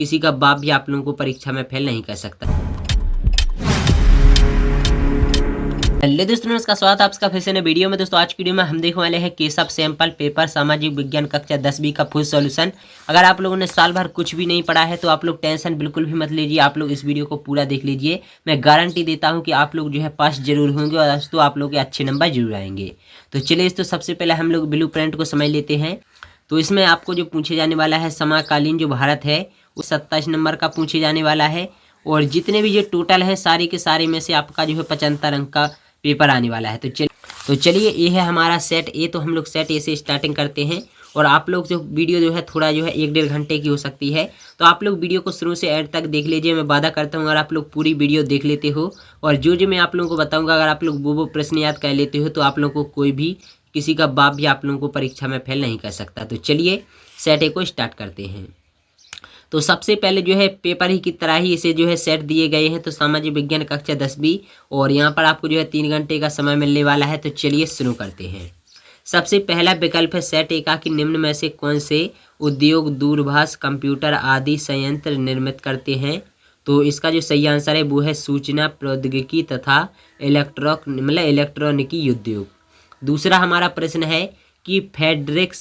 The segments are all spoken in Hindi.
किसी का बाप भी आप लोगों को परीक्षा में फेल नहीं कर सकता। हेलो दोस्तों, नमस्कार, स्वागत है आपका फिर से नए वीडियो में। दोस्तों आज की वीडियो में हम देखने वाले हैं केशव सैंपल पेपर सामाजिक विज्ञान कक्षा 10वीं का फुल सॉल्यूशन। अगर आप लोगों ने साल भर कुछ भी नहीं पढ़ा है तो आप लोग टेंशन बिल्कुल भी मत लीजिए, आप लोग इस वीडियो को पूरा देख लीजिए। मैं गारंटी देता हूँ कि आप लोग जो है पास जरूर होंगे और दोस्तों आप लोग के अच्छे नंबर जरूर आएंगे। तो चलिए दोस्तों, सबसे पहले हम लोग ब्लू प्रिंट को समझ लेते हैं। तो इसमें आपको जो पूछे जाने वाला है समकालीन जो भारत है वो 27 नंबर का पूछे जाने वाला है। और जितने भी जो टोटल है सारे के सारे में से आपका जो है 75 अंक का पेपर आने वाला है। तो चलिए ये है हमारा सेट ए। तो हम लोग सेट ए से स्टार्टिंग करते हैं। और आप लोग जो वीडियो जो है थोड़ा जो है 1-1.5 घंटे की हो सकती है, तो आप लोग वीडियो को शुरू से एंड तक देख लीजिए। मैं वादा करता हूँ अगर आप लोग पूरी वीडियो देख लेते हो और जो मैं आप लोगों को बताऊंगा अगर आप लोग वो प्रश्न याद कर लेते हो तो आप लोगों को कोई भी किसी का बाप भी आप लोगों को परीक्षा में फेल नहीं कर सकता। तो चलिए सेट ए को स्टार्ट करते हैं। तो सबसे पहले जो है पेपर ही की तरह ही इसे जो है सेट दिए गए हैं। तो सामाजिक विज्ञान कक्षा 10वीं और यहाँ पर आपको जो है 3 घंटे का समय मिलने वाला है। तो चलिए शुरू करते हैं। सबसे पहला विकल्प है सेट ए का कि निम्न में से कौन से उद्योग दूरभाष कंप्यूटर आदि संयंत्र निर्मित करते हैं। तो इसका जो सही आंसर है वो है सूचना प्रौद्योगिकी तथा इलेक्ट्रॉनिकी उद्योग। दूसरा हमारा प्रश्न है कि फ्रेडरिक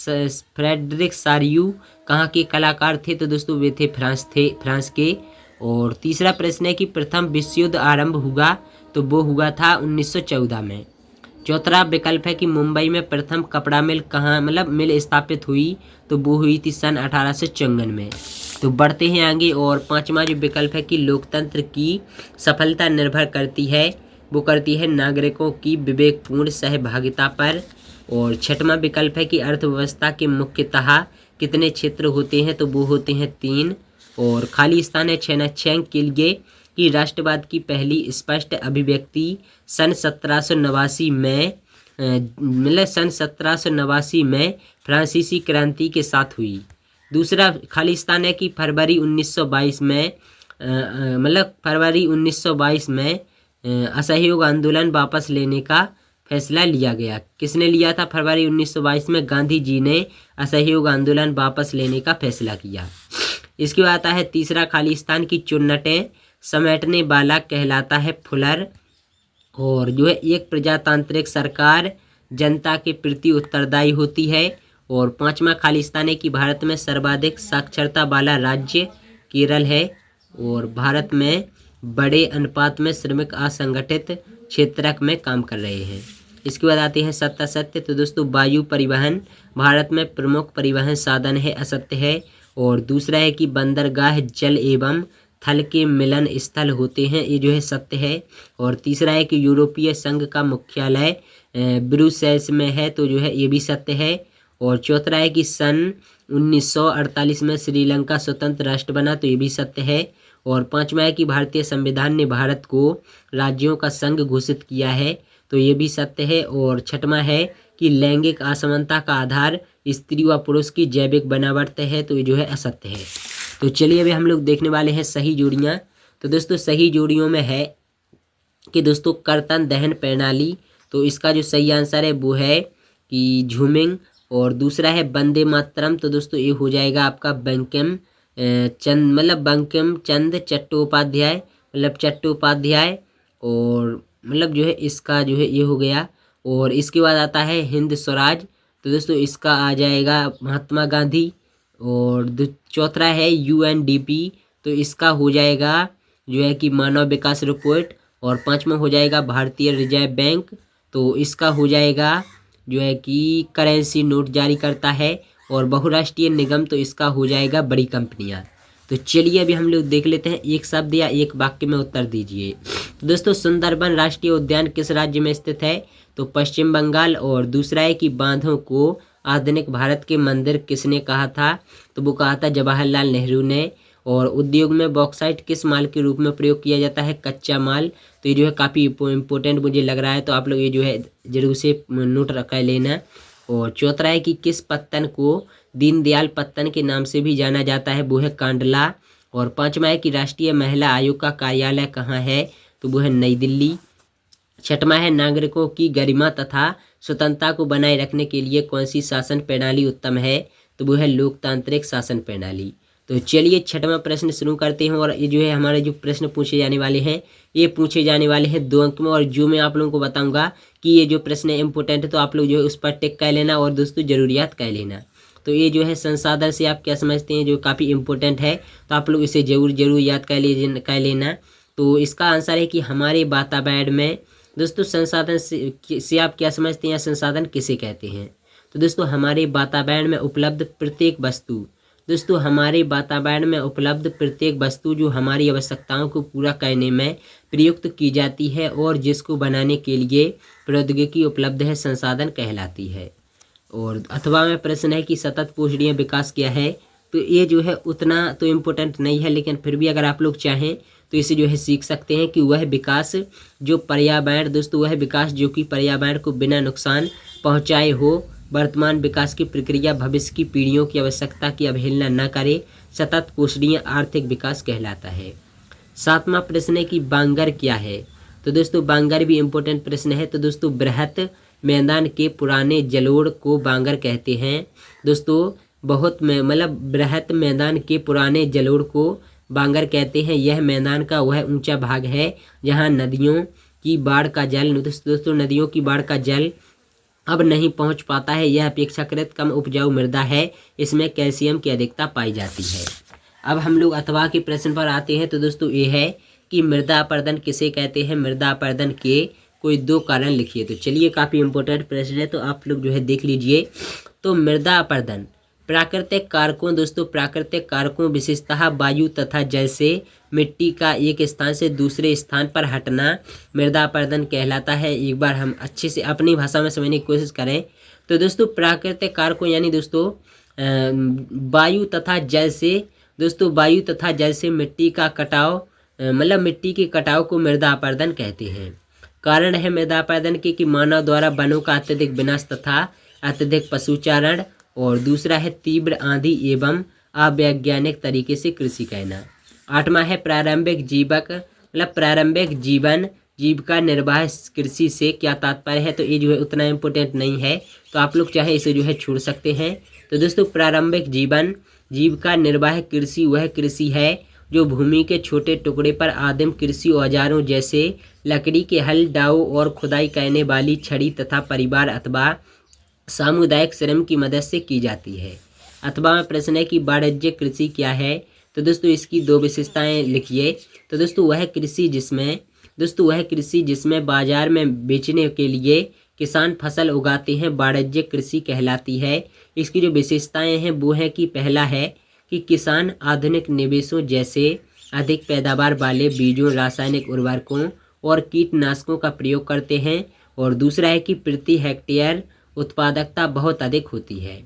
सारियू कहाँ के कलाकार थे। तो दोस्तों वे थे फ्रांस के। और तीसरा प्रश्न है कि प्रथम विश्व युद्ध आरंभ हुआ तो वो हुआ था 1914 में। चौथा विकल्प है कि मुंबई में प्रथम कपड़ा मिल कहाँ मिल स्थापित हुई। तो वो हुई थी सन 1854 में। तो बढ़ते हैं आगे। और पांचवा जो विकल्प है कि लोकतंत्र की सफलता निर्भर करती है नागरिकों की विवेकपूर्ण सहभागिता पर। और छठवां विकल्प है कि अर्थव्यवस्था के मुख्यतः कितने क्षेत्र होते हैं। तो वो होते हैं 3। और खाली स्थान है छेनाछेंग के लिए कि राष्ट्रवाद की पहली स्पष्ट अभिव्यक्ति सन 1789 में फ्रांसीसी क्रांति के साथ हुई। दूसरा खाली स्थान है कि फरवरी 1922 में असहयोग आंदोलन वापस लेने का फैसला लिया गया। किसने लिया था? फरवरी 1922 में गांधी जी ने असहयोग आंदोलन वापस लेने का फैसला किया। इसके बाद आता है तीसरा खाली स्थान की चुन्नटें समेटने वाला कहलाता है फुलर। और जो है एक प्रजातांत्रिक सरकार जनता के प्रति उत्तरदायी होती है। और पांचवा खाली स्थान है कि भारत में सर्वाधिक साक्षरता वाला राज्य केरल है। और भारत में बड़े अनुपात में श्रमिक असंगठित क्षेत्र में काम कर रहे हैं। इसके बाद आते हैं सत्य असत्य। तो दोस्तों वायु परिवहन भारत में प्रमुख परिवहन साधन है, असत्य है। और दूसरा है कि बंदरगाह जल एवं थल के मिलन स्थल होते हैं, ये जो है सत्य है। और तीसरा है कि यूरोपीय संघ का मुख्यालय ब्रुसेल्स में है, तो जो है ये भी सत्य है। और चौथा है कि सन 1948 में श्रीलंका स्वतंत्र राष्ट्र बना, तो ये भी सत्य है। और पांचवा है कि भारतीय संविधान ने भारत को राज्यों का संघ घोषित किया है, तो ये भी सत्य है। और छठवां है कि लैंगिक असमानता का आधार स्त्री व पुरुष की जैविक बनावट है, तो ये जो है असत्य है। तो चलिए अभी हम लोग देखने वाले हैं सही जोड़ियां। तो दोस्तों सही जोड़ियों में है कि दोस्तों कर्तन दहन प्रणाली, तो इसका जो सही आंसर है वो है कि झूमिंग। और दूसरा है वंदे मातरम, तो दोस्तों ये हो जाएगा आपका बंकिम चंद्र चट्टोपाध्याय और जो है इसका जो है ये हो गया। और इसके बाद आता है हिंद स्वराज, तो दोस्तों इसका आ जाएगा महात्मा गांधी। और चौथा है UNDP, तो इसका हो जाएगा जो है कि मानव विकास रिपोर्ट। और पांचवा हो जाएगा भारतीय रिजर्व बैंक, तो इसका हो जाएगा जो है कि करेंसी नोट जारी करता है। और बहुराष्ट्रीय निगम, तो इसका हो जाएगा बड़ी कंपनियां। तो चलिए अभी हम लोग देख लेते हैं, एक शब्द या एक वाक्य में उत्तर दीजिए। तो दोस्तों सुंदरबन राष्ट्रीय उद्यान किस राज्य में स्थित है? तो पश्चिम बंगाल। और दूसरा है कि बांधों को आधुनिक भारत के मंदिर किसने कहा था? तो वो कहा था जवाहरलाल नेहरू ने। और उद्योग में बॉक्साइट किस माल के रूप में प्रयोग किया जाता है? कच्चा माल। तो ये जो है काफ़ी इम्पोर्टेंट मुझे लग रहा है, तो आप लोग ये जो है जरूर से नोट रखा लेना। और चौथा है कि किस पत्तन को दीनदयाल पत्तन के नाम से भी जाना जाता है? वो है कांडला। और पांचवा है कि राष्ट्रीय महिला आयोग का कार्यालय कहाँ है? तो वो है नई दिल्ली। छठवां है नागरिकों की गरिमा तथा स्वतंत्रता को बनाए रखने के लिए कौन सी शासन प्रणाली उत्तम है? तो वो है लोकतांत्रिक शासन प्रणाली। तो चलिए छठवां प्रश्न शुरू करते हैं। और ये जो है हमारे जो प्रश्न पूछे जाने वाले हैं ये पूछे जाने वाले हैं 2 अंक में। और जो मैं आप लोगों को बताऊंगा कि ये जो प्रश्न है इंपॉर्टेंट है तो आप लोग जो है उस पर टिक कर लेना और दोस्तों जरूरियात कर लेना। तो ये जो है संसाधन से आप क्या समझते हैं, जो काफ़ी इंपॉर्टेंट है, तो आप लोग इसे जरूर याद कर लेना। तो इसका आंसर है कि हमारे वातावरण में दोस्तों संसाधन से आप क्या समझते हैं या संसाधन किसे कहते हैं। तो दोस्तों हमारे वातावरण में उपलब्ध प्रत्येक वस्तु, दोस्तों हमारे वातावरण में उपलब्ध प्रत्येक वस्तु जो हमारी आवश्यकताओं को पूरा करने में प्रयुक्त की जाती है और जिसको बनाने के लिए प्रौद्योगिकी उपलब्ध है, संसाधन कहलाती है। और अथवा में प्रश्न है कि सतत पोषणीय विकास क्या है। तो ये जो है उतना तो इम्पोर्टेंट नहीं है, लेकिन फिर भी अगर आप लोग चाहें तो इसे जो है सीख सकते हैं कि वह विकास जो पर्यावरण, दोस्तों वह विकास जो कि पर्यावरण को बिना नुकसान पहुंचाए हो, वर्तमान विकास की प्रक्रिया भविष्य की पीढ़ियों की आवश्यकता की अवहेलना न करे, सतत पोषणीय आर्थिक विकास कहलाता है। 7वां प्रश्न है कि बांगर क्या है। तो दोस्तों बांगर भी इम्पोर्टेंट प्रश्न है। तो दोस्तों बृहत मैदान के पुराने जलोढ़ को बांगर कहते हैं। दोस्तों बृहत मैदान के पुराने जलोढ़ को बांगर कहते हैं। यह मैदान का वह ऊंचा भाग है जहां नदियों की बाढ़ का जल, दोस्तों नदियों की बाढ़ का जल अब नहीं पहुंच पाता है। यह अपेक्षाकृत कम उपजाऊ मृदा है, इसमें कैल्शियम की अधिकता पाई जाती है। अब हम लोग अथवा के प्रश्न पर आते हैं। तो दोस्तों ये है कि मृदा अपरदन किसे कहते हैं। मृदा अपरदन के कोई 2 कारण लिखिए। तो चलिए काफ़ी इंपॉर्टेंट प्रश्न है, तो आप लोग जो है देख लीजिए। तो मृदा अपरदन प्राकृतिक कारकों, दोस्तों प्राकृतिक कारकों विशेषतः वायु तथा जल से मिट्टी का एक स्थान से दूसरे स्थान पर हटना मृदा अपरदन कहलाता है। एक बार हम अच्छे से अपनी भाषा में समझने की कोशिश करें। तो दोस्तों प्राकृतिक कारकों यानी दोस्तों वायु तथा जल से, दोस्तों वायु तथा जल से मिट्टी का कटाव, मिट्टी के कटाव को मृदा अपरदन कहते हैं। कारण है मृदा अपरदन के कि मानव द्वारा वनों का अत्यधिक विनाश तथा अत्यधिक पशुचारण, और दूसरा है तीव्र आंधी एवं अवैज्ञानिक तरीके से कृषि करना। 8वां है प्रारंभिक जीवन जीविका निर्वाह कृषि से क्या तात्पर्य है। तो ये जो है उतना इम्पोर्टेंट नहीं है, तो आप लोग चाहे इसे जो है छोड़ सकते हैं। तो दोस्तों प्रारंभिक जीवन जीविका निर्वाह कृषि वह कृषि है जो भूमि के छोटे टुकड़े पर आदिम कृषि औजारों जैसे लकड़ी के हल, दाव और खुदाई करने वाली छड़ी तथा परिवार अथवा सामुदायिक श्रम की मदद से की जाती है। अथवा में प्रश्न है कि वाणिज्यिक कृषि क्या है। तो दोस्तों इसकी 2 विशेषताएं लिखिए। तो दोस्तों वह कृषि जिसमें बाजार में बेचने के लिए किसान फसल उगाते हैं वाणिज्यिक कृषि कहलाती है। इसकी जो विशेषताएं हैं वो है कि पहला है कि किसान आधुनिक निवेशों जैसे अधिक पैदावार वाले बीजों, रासायनिक उर्वरकों और कीटनाशकों का प्रयोग करते हैं, और दूसरा है कि प्रति हेक्टेयर उत्पादकता बहुत अधिक होती है।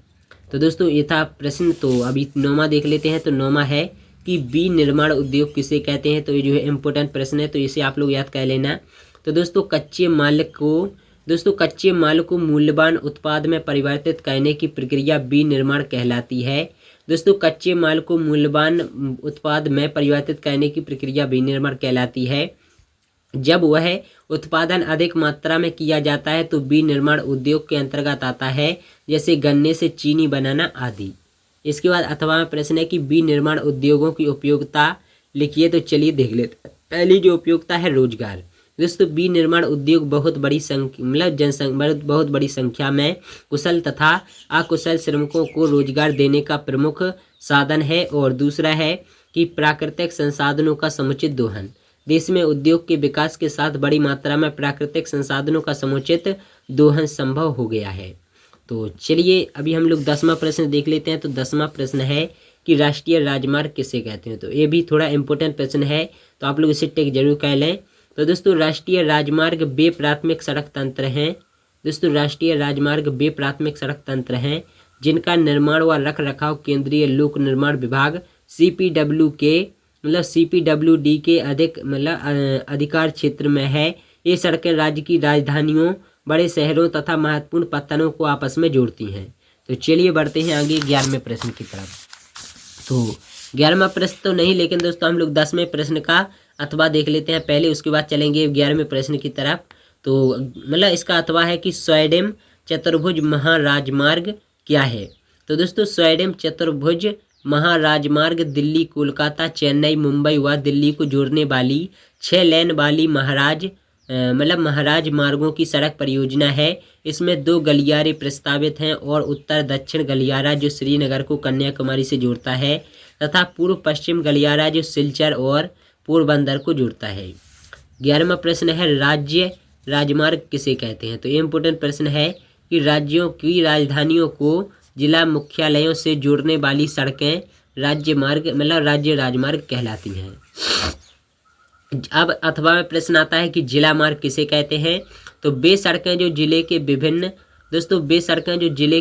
तो दोस्तों ये था प्रश्न। तो अभी 9वां देख लेते हैं। तो 9वां है कि विनिर्माण उद्योग किसे कहते हैं। तो ये जो है इम्पोर्टेंट प्रश्न है, तो इसे आप लोग याद कर लेना। तो दोस्तों कच्चे माल को मूल्यवान उत्पाद में परिवर्तित करने की प्रक्रिया विनिर्माण कहलाती है। दोस्तों कच्चे माल को मूल्यवान उत्पाद में परिवर्तित करने की प्रक्रिया विनिर्माण कहलाती है। जब वह उत्पादन अधिक मात्रा में किया जाता है तो विनिर्माण उद्योग के अंतर्गत आता है, जैसे गन्ने से चीनी बनाना आदि। इसके बाद अथवा में प्रश्न है कि विनिर्माण उद्योगों की उपयोगिता लिखिए। तो चलिए देख लेते हैं। पहली जो उपयोगिता है रोजगार। दोस्तों विनिर्माण उद्योग बहुत बड़ी संख्या में कुशल तथा अकुशल श्रमिकों को रोजगार देने का प्रमुख साधन है। और दूसरा है कि प्राकृतिक संसाधनों का समुचित दोहन। देश में उद्योग के विकास के साथ बड़ी मात्रा में प्राकृतिक संसाधनों का समुचित दोहन संभव हो गया है। तो चलिए अभी हम लोग 10वां प्रश्न देख लेते हैं। तो 10वां प्रश्न है कि राष्ट्रीय राजमार्ग किसे कहते हैं। तो ये भी थोड़ा इंपॉर्टेंट प्रश्न है, तो आप लोग इसे टिक जरूर कर लें। तो दोस्तों राष्ट्रीय राजमार्ग वे प्राथमिक सड़क तंत्र हैं। दोस्तों राष्ट्रीय राजमार्ग वे प्राथमिक सड़क तंत्र हैं जिनका निर्माण व रख रखाव केंद्रीय लोक निर्माण विभाग CPWD के अधिकार क्षेत्र में है। ये सड़कें राज्य की राजधानियों, बड़े शहरों तथा महत्वपूर्ण पत्तनों को आपस में जोड़ती हैं। तो चलिए बढ़ते हैं आगे 11वें प्रश्न की तरफ। तो 11वां प्रश्न तो नहीं, लेकिन दोस्तों हम लोग 10वें प्रश्न का अथवा देख लेते हैं पहले, उसके बाद चलेंगे 11वें प्रश्न की तरफ। तो इसका अथवा है कि स्वीडन चतुर्भुज महाराजमार्ग क्या है। तो दोस्तों स्वीडन चतुर्भुज महाराजमार्ग दिल्ली कोलकाता चेन्नई मुंबई व दिल्ली को जोड़ने वाली 6 लेन वाली महाराज मार्गों की सड़क परियोजना है। इसमें 2 गलियारे प्रस्तावित हैं और उत्तर दक्षिण गलियारा जो श्रीनगर को कन्याकुमारी से जोड़ता है तथा पूर्व पश्चिम गलियारा जो सिलचर और पोरबंदर को जोड़ता है। 11वां प्रश्न है राज्य राजमार्ग किसे कहते हैं। तो ये इम्पोर्टेंट प्रश्न है कि राज्यों की राजधानियों को जिला मुख्यालयों से जोड़ने वाली सड़कें राज्य राजमार्ग कहलाती हैं। अब अथवा में प्रश्न आता है कि जिला मार्ग किसे कहते हैं। तो वे सड़कें जो जिले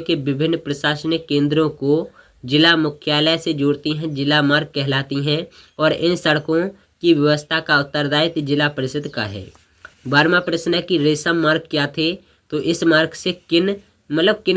के विभिन्न प्रशासनिक केंद्रों को जिला मुख्यालय से जोड़ती हैं जिला मार्ग कहलाती हैं और इन सड़कों की व्यवस्था का उत्तरदायित्व जिला परिषद का है। 12वां प्रश्न है कि रेशम मार्ग क्या थे। तो इस मार्ग से किन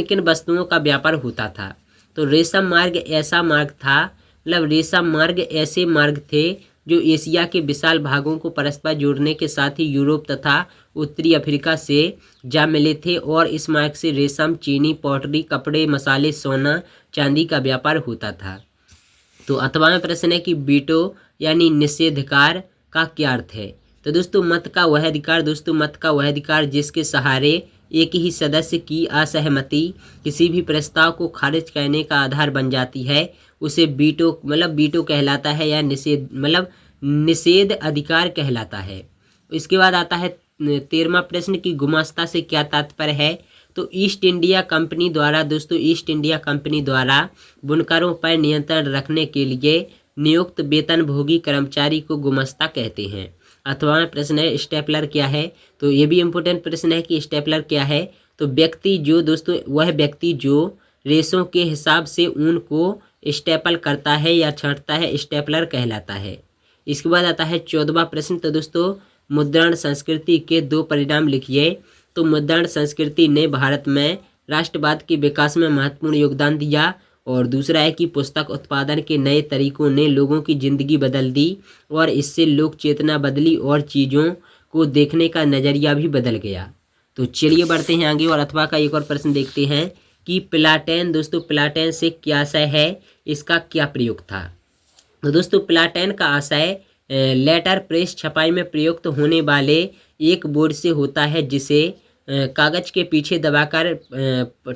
किन वस्तुओं का व्यापार होता था। तो रेशम मार्ग ऐसा मार्ग था रेशम मार्ग ऐसे मार्ग थे जो एशिया के विशाल भागों को परस्पर जोड़ने के साथ ही यूरोप तथा उत्तरी अफ्रीका से जा मिले थे और इस मार्ग से रेशम चीनी पॉटरी कपड़े मसाले सोना चांदी का व्यापार होता था। तो 8वां प्रश्न है कि वीटो यानी निषेधाधिकार का क्या अर्थ है। तो दोस्तों मत का वह अधिकार जिसके सहारे एक ही सदस्य की असहमति किसी भी प्रस्ताव को खारिज करने का आधार बन जाती है उसे वीटो कहलाता है या निषेध अधिकार कहलाता है। इसके बाद आता है 13वां प्रश्न की गुमास्ता से क्या तात्पर्य है। तो ईस्ट इंडिया कंपनी द्वारा बुनकरों पर नियंत्रण रखने के लिए नियुक्त वेतनभोगी कर्मचारी को गुमास्ता कहते हैं। अथवा प्रश्न है स्टेपलर क्या है। तो ये भी इम्पोर्टेंट प्रश्न है कि स्टेपलर क्या है। तो वह व्यक्ति जो रेशों के हिसाब से ऊन को स्टेपल करता है या छांटता है स्टेपलर कहलाता है। इसके बाद आता है 14वां प्रश्न। तो दोस्तों मुद्रण संस्कृति के 2 परिणाम लिखिए। तो मुद्रण संस्कृति ने भारत में राष्ट्रवाद के विकास में महत्वपूर्ण योगदान दिया और दूसरा है कि पुस्तक उत्पादन के नए तरीकों ने लोगों की ज़िंदगी बदल दी और इससे लोक चेतना बदली और चीज़ों को देखने का नज़रिया भी बदल गया। तो चलिए बढ़ते हैं आगे और अथवा का एक और प्रश्न देखते हैं कि प्लाटेन से क्या आशय है, इसका क्या प्रयोग था। तो दोस्तों प्लाटेन का आशय लेटर प्रेस छपाई में प्रयुक्त होने वाले एक बोर्ड से होता है जिसे कागज़ के पीछे दबाकर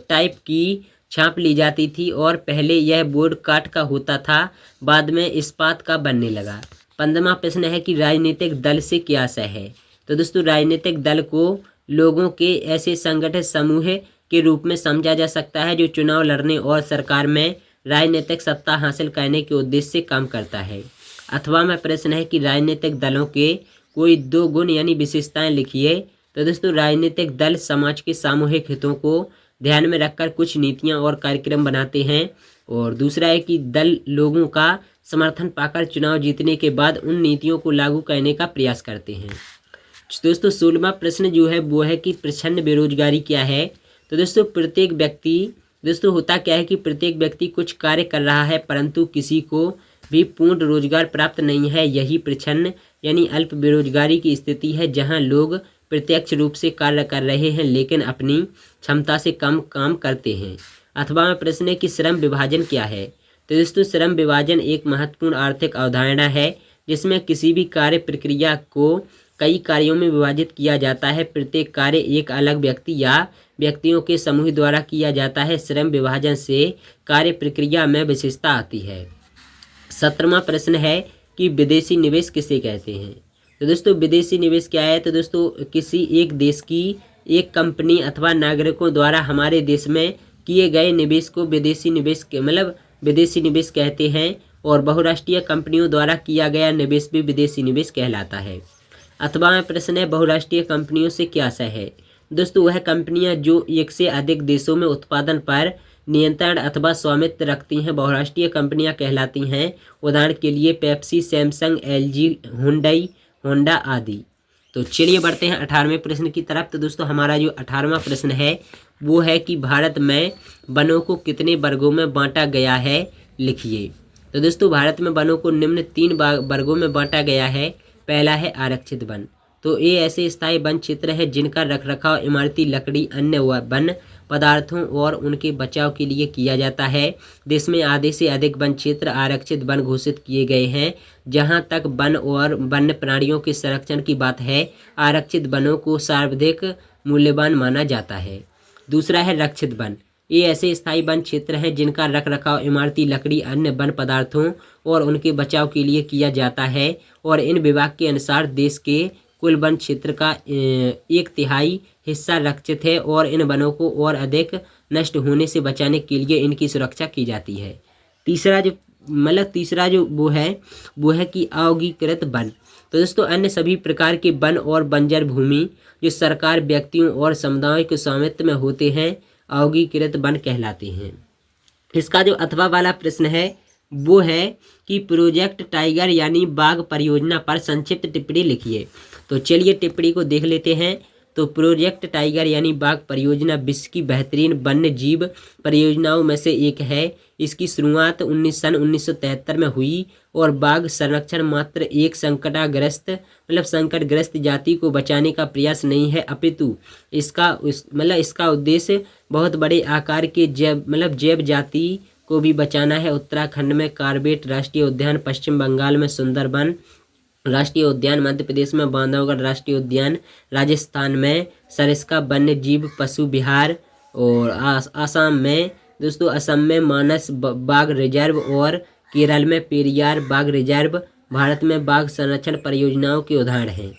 टाइप की छाप ली जाती थी और पहले यह बोर्ड काठ का होता था बाद में इस्पात का बनने लगा। 15वां प्रश्न है कि राजनीतिक दल से क्या आशय है। तो दोस्तों राजनीतिक दल को लोगों के ऐसे संगठित समूह के रूप में समझा जा सकता है जो चुनाव लड़ने और सरकार में राजनीतिक सत्ता हासिल करने के उद्देश्य से काम करता है। अथवा में प्रश्न है कि राजनीतिक दलों के कोई 2 गुण यानी विशेषताएं लिखिए। तो दोस्तों राजनीतिक दल समाज के सामूहिक हितों को ध्यान में रखकर कुछ नीतियां और कार्यक्रम बनाते हैं और दूसरा है कि दल लोगों का समर्थन पाकर चुनाव जीतने के बाद उन नीतियों को लागू करने का प्रयास करते हैं। दोस्तों 16वां प्रश्न जो है वो है कि प्रच्छन्न बेरोजगारी क्या है। तो दोस्तों होता क्या है कि प्रत्येक व्यक्ति कुछ कार्य कर रहा है परंतु किसी को भी पूर्ण रोजगार प्राप्त नहीं है। यही प्रच्छन्न यानी अल्प बेरोजगारी की स्थिति है जहां लोग प्रत्यक्ष रूप से कार्य कर रहे हैं लेकिन अपनी क्षमता से कम काम करते हैं। अथवा में प्रश्न है कि श्रम विभाजन क्या है। तो दोस्तों श्रम विभाजन एक महत्वपूर्ण आर्थिक अवधारणा है जिसमें किसी भी कार्य प्रक्रिया को कई कार्यों में विभाजित किया जाता है। प्रत्येक कार्य एक अलग व्यक्ति या व्यक्तियों के समूह द्वारा किया जाता है। श्रम विभाजन से कार्य प्रक्रिया में विशेषता आती है। 17वां प्रश्न है कि विदेशी निवेश किसे कहते हैं। तो दोस्तों विदेशी निवेश क्या है। तो दोस्तों किसी एक देश की एक कंपनी अथवा नागरिकों द्वारा हमारे देश में किए गए निवेश को विदेशी निवेश कहते हैं और बहुराष्ट्रीय कंपनियों द्वारा किया गया निवेश भी विदेशी निवेश कहलाता है। अथवा में प्रश्न है बहुराष्ट्रीय कंपनियों से क्या आशय है। दोस्तों वह कंपनियां जो एक से अधिक देशों में उत्पादन पर नियंत्रण अथवा स्वामित्व रखती हैं बहुराष्ट्रीय कंपनियां कहलाती हैं। उदाहरण के लिए Pepsi Samsung LG Hyundai Honda आदि। तो चलिए बढ़ते हैं 18वें प्रश्न की तरफ। तो दोस्तों हमारा जो 18वां प्रश्न है वो है कि भारत में वनों को कितने वर्गों में बांटा गया है लिखिए। तो दोस्तों भारत में वनों को निम्न 3 वर्गों में बांटा गया है। पहला है आरक्षित वन। तो ये ऐसे स्थायी वन क्षेत्र है जिनका रखरखाव इमारती लकड़ी अन्य वन पदार्थों और उनके बचाव के लिए किया जाता है। देश में आधे से अधिक वन क्षेत्र आरक्षित वन घोषित किए गए हैं। जहां तक वन और वन्य प्राणियों के संरक्षण की बात है, आरक्षित वनों को सर्वाधिक मूल्यवान माना जाता है। दूसरा है रक्षित वन। ये ऐसे स्थायी वन क्षेत्र हैं जिनका रखरखाव इमारती लकड़ी, अन्य वन पदार्थों और उनके बचाव के लिए किया जाता है और इन विभाग के अनुसार देश के कुल वन क्षेत्र का 1/3 हिस्सा रक्षित है और इन वनों को और अधिक नष्ट होने से बचाने के लिए इनकी सुरक्षा की जाती है। तीसरा जो वो है कि अवर्गीकृत वन। तो दोस्तों अन्य सभी प्रकार के वन और बंजर भूमि जो सरकार, व्यक्तियों और समुदायों के स्वामित्व में होते हैं अवर्गीकृत वन कहलाते हैं। इसका जो अथवा वाला प्रश्न है वो है कि प्रोजेक्ट टाइगर यानी बाघ परियोजना पर संक्षिप्त टिप्पणी लिखिए। तो चलिए टिप्पणी को देख लेते हैं। तो प्रोजेक्ट टाइगर यानी बाघ परियोजना विश्व की बेहतरीन वन्य जीव परियोजनाओं में से एक है। इसकी शुरुआत 1973 में हुई और बाघ संरक्षण मात्र एक संकटग्रस्त जाति को बचाने का प्रयास नहीं है, अपितु इसका उद्देश्य बहुत बड़े आकार के जैव जाति को भी बचाना है। उत्तराखंड में कॉर्बेट राष्ट्रीय उद्यान, पश्चिम बंगाल में सुंदरबन राष्ट्रीय उद्यान, मध्य प्रदेश में बांधवगढ़ राष्ट्रीय उद्यान, राजस्थान में सरिस्का वन्य जीव पशु विहार और असम में मानस बाघ रिजर्व और केरल में पेरियार बाघ रिजर्व भारत में बाघ संरक्षण परियोजनाओं के उदाहरण हैं।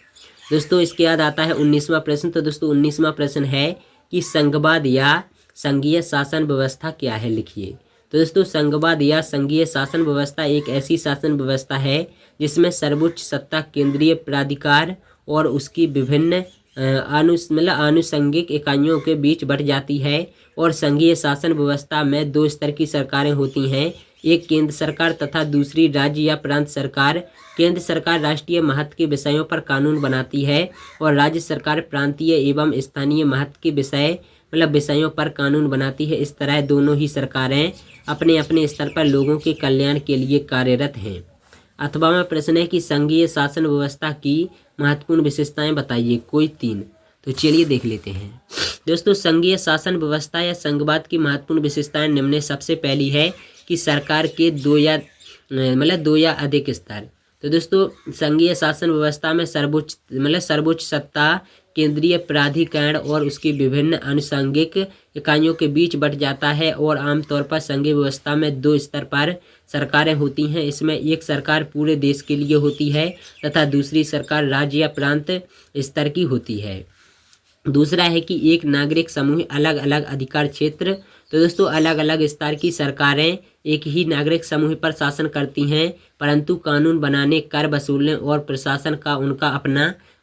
दोस्तों इसके बाद आता है 19वां प्रश्न। तो दोस्तों 19वां प्रश्न है कि संघवाद या संघीय शासन व्यवस्था क्या है, लिखिए। तो दोस्तों संघवाद या संघीय शासन व्यवस्था एक ऐसी शासन व्यवस्था है जिसमें सर्वोच्च सत्ता केंद्रीय प्राधिकार और उसकी विभिन्न आनुषंगिक इकाइयों के बीच बढ़ जाती है। और संघीय शासन व्यवस्था में 2 स्तर की सरकारें होती हैं, एक केंद्र सरकार तथा दूसरी राज्य या प्रांत सरकार। केंद्र सरकार राष्ट्रीय महत्व के विषयों पर कानून बनाती है और राज्य सरकार प्रांतीय एवं स्थानीय महत्व के विषयों पर कानून बनाती है। इस तरह दोनों ही सरकारें अपने अपने स्तर पर लोगों के कल्याण के लिए कार्यरत हैं। अथवा में प्रश्न है कि संघीय शासन व्यवस्था की महत्वपूर्ण विशेषताएं बताइए, कोई 3। तो चलिए देख लेते हैं। दोस्तों संघीय शासन व्यवस्था या संघवाद की महत्वपूर्ण विशेषताएं निम्न। सबसे पहली है कि सरकार के 2 या अधिक स्तर। तो दोस्तों संघीय शासन व्यवस्था में सर्वोच्च सत्ता केंद्रीय प्राधिकरण और उसकी विभिन्न आनुषंगिक इकाइयों के बीच बंट जाता है और आमतौर पर संघीय व्यवस्था में 2 स्तर पर सरकारें होती हैं। इसमें एक सरकार पूरे देश के लिए होती है तथा दूसरी सरकार राज्य या प्रांत स्तर की होती है। दूसरा है कि एक नागरिक समूह अलग अलग अधिकार क्षेत्र। तो दोस्तों अलग अलग स्तर की सरकारें एक ही नागरिक समूह पर शासन करती हैं, परंतु कानून बनाने, कर वसूलने और प्रशासन का उनका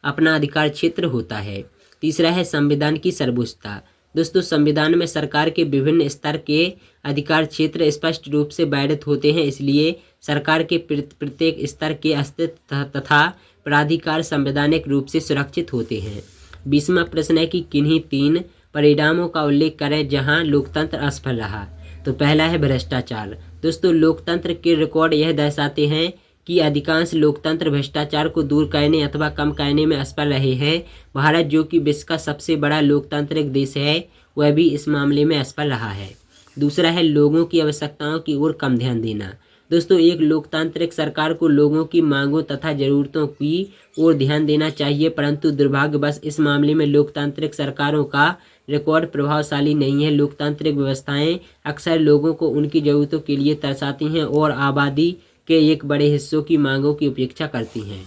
अपना अधिकार क्षेत्र होता है। तीसरा है संविधान की सर्वोच्चता। दोस्तों संविधान में सरकार के विभिन्न स्तर के अधिकार क्षेत्र स्पष्ट रूप से वर्णित होते हैं, इसलिए सरकार के प्रत्येक स्तर के अस्तित्व तथा प्राधिकार संवैधानिक रूप से सुरक्षित होते हैं। 20वां प्रश्न है कि किन्हीं 3 परिणामों का उल्लेख करें जहां लोकतंत्र असफल रहा। तो पहला है भ्रष्टाचार। दोस्तों लोकतंत्र के रिकॉर्ड यह दर्शाते हैं कि अधिकांश लोकतंत्र भ्रष्टाचार को दूर करने अथवा कम करने में असफल रहे हैं। भारत जो कि विश्व का सबसे बड़ा लोकतांत्रिक देश है, वह भी इस मामले में असफल रहा है। दूसरा है लोगों की आवश्यकताओं की ओर कम ध्यान देना। दोस्तों एक लोकतांत्रिक सरकार को लोगों की मांगों तथा जरूरतों की ओर ध्यान देना चाहिए, परंतु दुर्भाग्यवश इस मामले में लोकतांत्रिक सरकारों का रिकॉर्ड प्रभावशाली नहीं है। लोकतांत्रिक व्यवस्थाएं अक्सर लोगों को उनकी जरूरतों के लिए तरसाती हैं और आबादी के एक बड़े हिस्सों की मांगों की उपेक्षा करती हैं।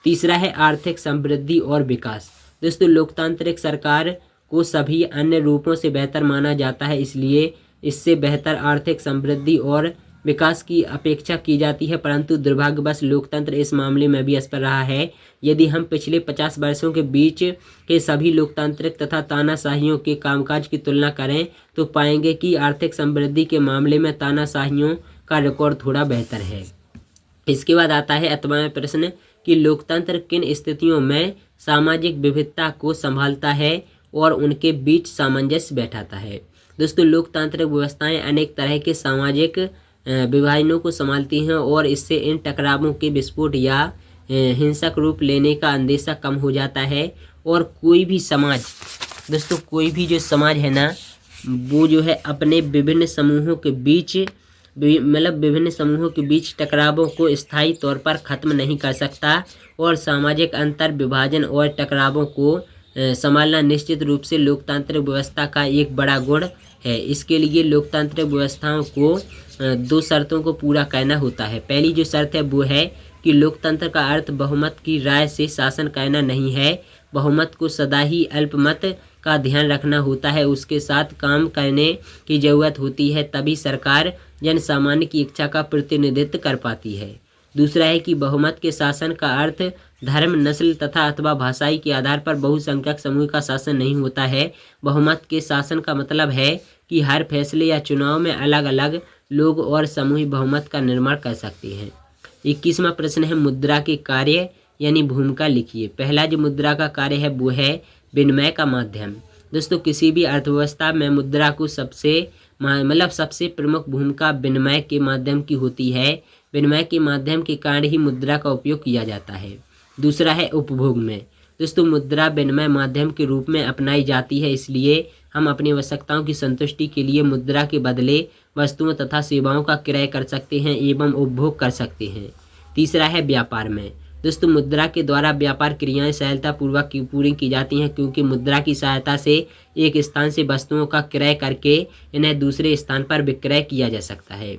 तीसरा है आर्थिक समृद्धि और विकास। दोस्तों लोकतांत्रिक सरकार को सभी अन्य रूपों से बेहतर माना जाता है, इसलिए इससे बेहतर आर्थिक समृद्धि और विकास की अपेक्षा की जाती है, परंतु दुर्भाग्यवश लोकतंत्र इस मामले में भी असफल रहा है। यदि हम पिछले 50 वर्षों के बीच के सभी लोकतांत्रिक तथा तानाशाहियों के कामकाज की तुलना करें तो पाएंगे कि आर्थिक समृद्धि के मामले में तानाशाहियों का रिकॉर्ड थोड़ा बेहतर है। इसके बाद आता है 8वां प्रश्न कि लोकतंत्र किन स्थितियों में सामाजिक विविधता को संभालता है और उनके बीच सामंजस्य बैठाता है। दोस्तों लोकतांत्रिक व्यवस्थाएं अनेक तरह के सामाजिक विभाजनों को संभालती हैं और इससे इन टकरावों के विस्फोट या हिंसक रूप लेने का अंदेशा कम हो जाता है। और कोई भी समाज, दोस्तों कोई भी जो समाज है ना, वो जो है अपने विभिन्न समूहों के बीच विभिन्न समूहों के बीच टकरावों को स्थायी तौर पर ख़त्म नहीं कर सकता और सामाजिक अंतर विभाजन और टकरावों को संभालना निश्चित रूप से लोकतांत्रिक व्यवस्था का एक बड़ा गुण है। इसके लिए लोकतांत्रिक व्यवस्थाओं को दो शर्तों को पूरा करना होता है। पहली जो शर्त है वो है कि लोकतंत्र का अर्थ बहुमत की राय से शासन करना नहीं है। बहुमत को सदा ही अल्पमत का ध्यान रखना होता है, उसके साथ काम करने की जरूरत होती है, तभी सरकार जन सामान्य की इच्छा का प्रतिनिधित्व कर पाती है। दूसरा है कि बहुमत के शासन का अर्थ धर्म, नस्ल तथा अथवा भाषाई के आधार पर बहुसंख्यक समूह का शासन नहीं होता है। बहुमत के शासन का मतलब है कि हर फैसले या चुनाव में अलग अलग लोग और समूह बहुमत का निर्माण कर सकते हैं। 21वां प्रश्न है मुद्रा के कार्य यानी भूमिका लिखिए। पहला जो मुद्रा का कार्य है वो है विनिमय का माध्यम। दोस्तों किसी भी अर्थव्यवस्था में मुद्रा को सबसे प्रमुख भूमिका विनिमय के माध्यम की होती है। विनिमय के माध्यम के कारण ही मुद्रा का उपयोग किया जाता है। दूसरा है उपभोग में। दोस्तों मुद्रा विनिमय माध्यम के रूप में अपनाई जाती है, इसलिए हम अपनी आवश्यकताओं की संतुष्टि के लिए मुद्रा के बदले वस्तुओं तथा सेवाओं का क्रय कर सकते हैं एवं उपभोग कर सकते हैं। तीसरा है व्यापार में। दोस्तों मुद्रा के द्वारा व्यापार क्रियाएं सरलतापूर्वक पूरी की जाती हैं, क्योंकि मुद्रा की सहायता से एक स्थान से वस्तुओं का क्रय करके इन्हें दूसरे स्थान पर विक्रय किया जा सकता है।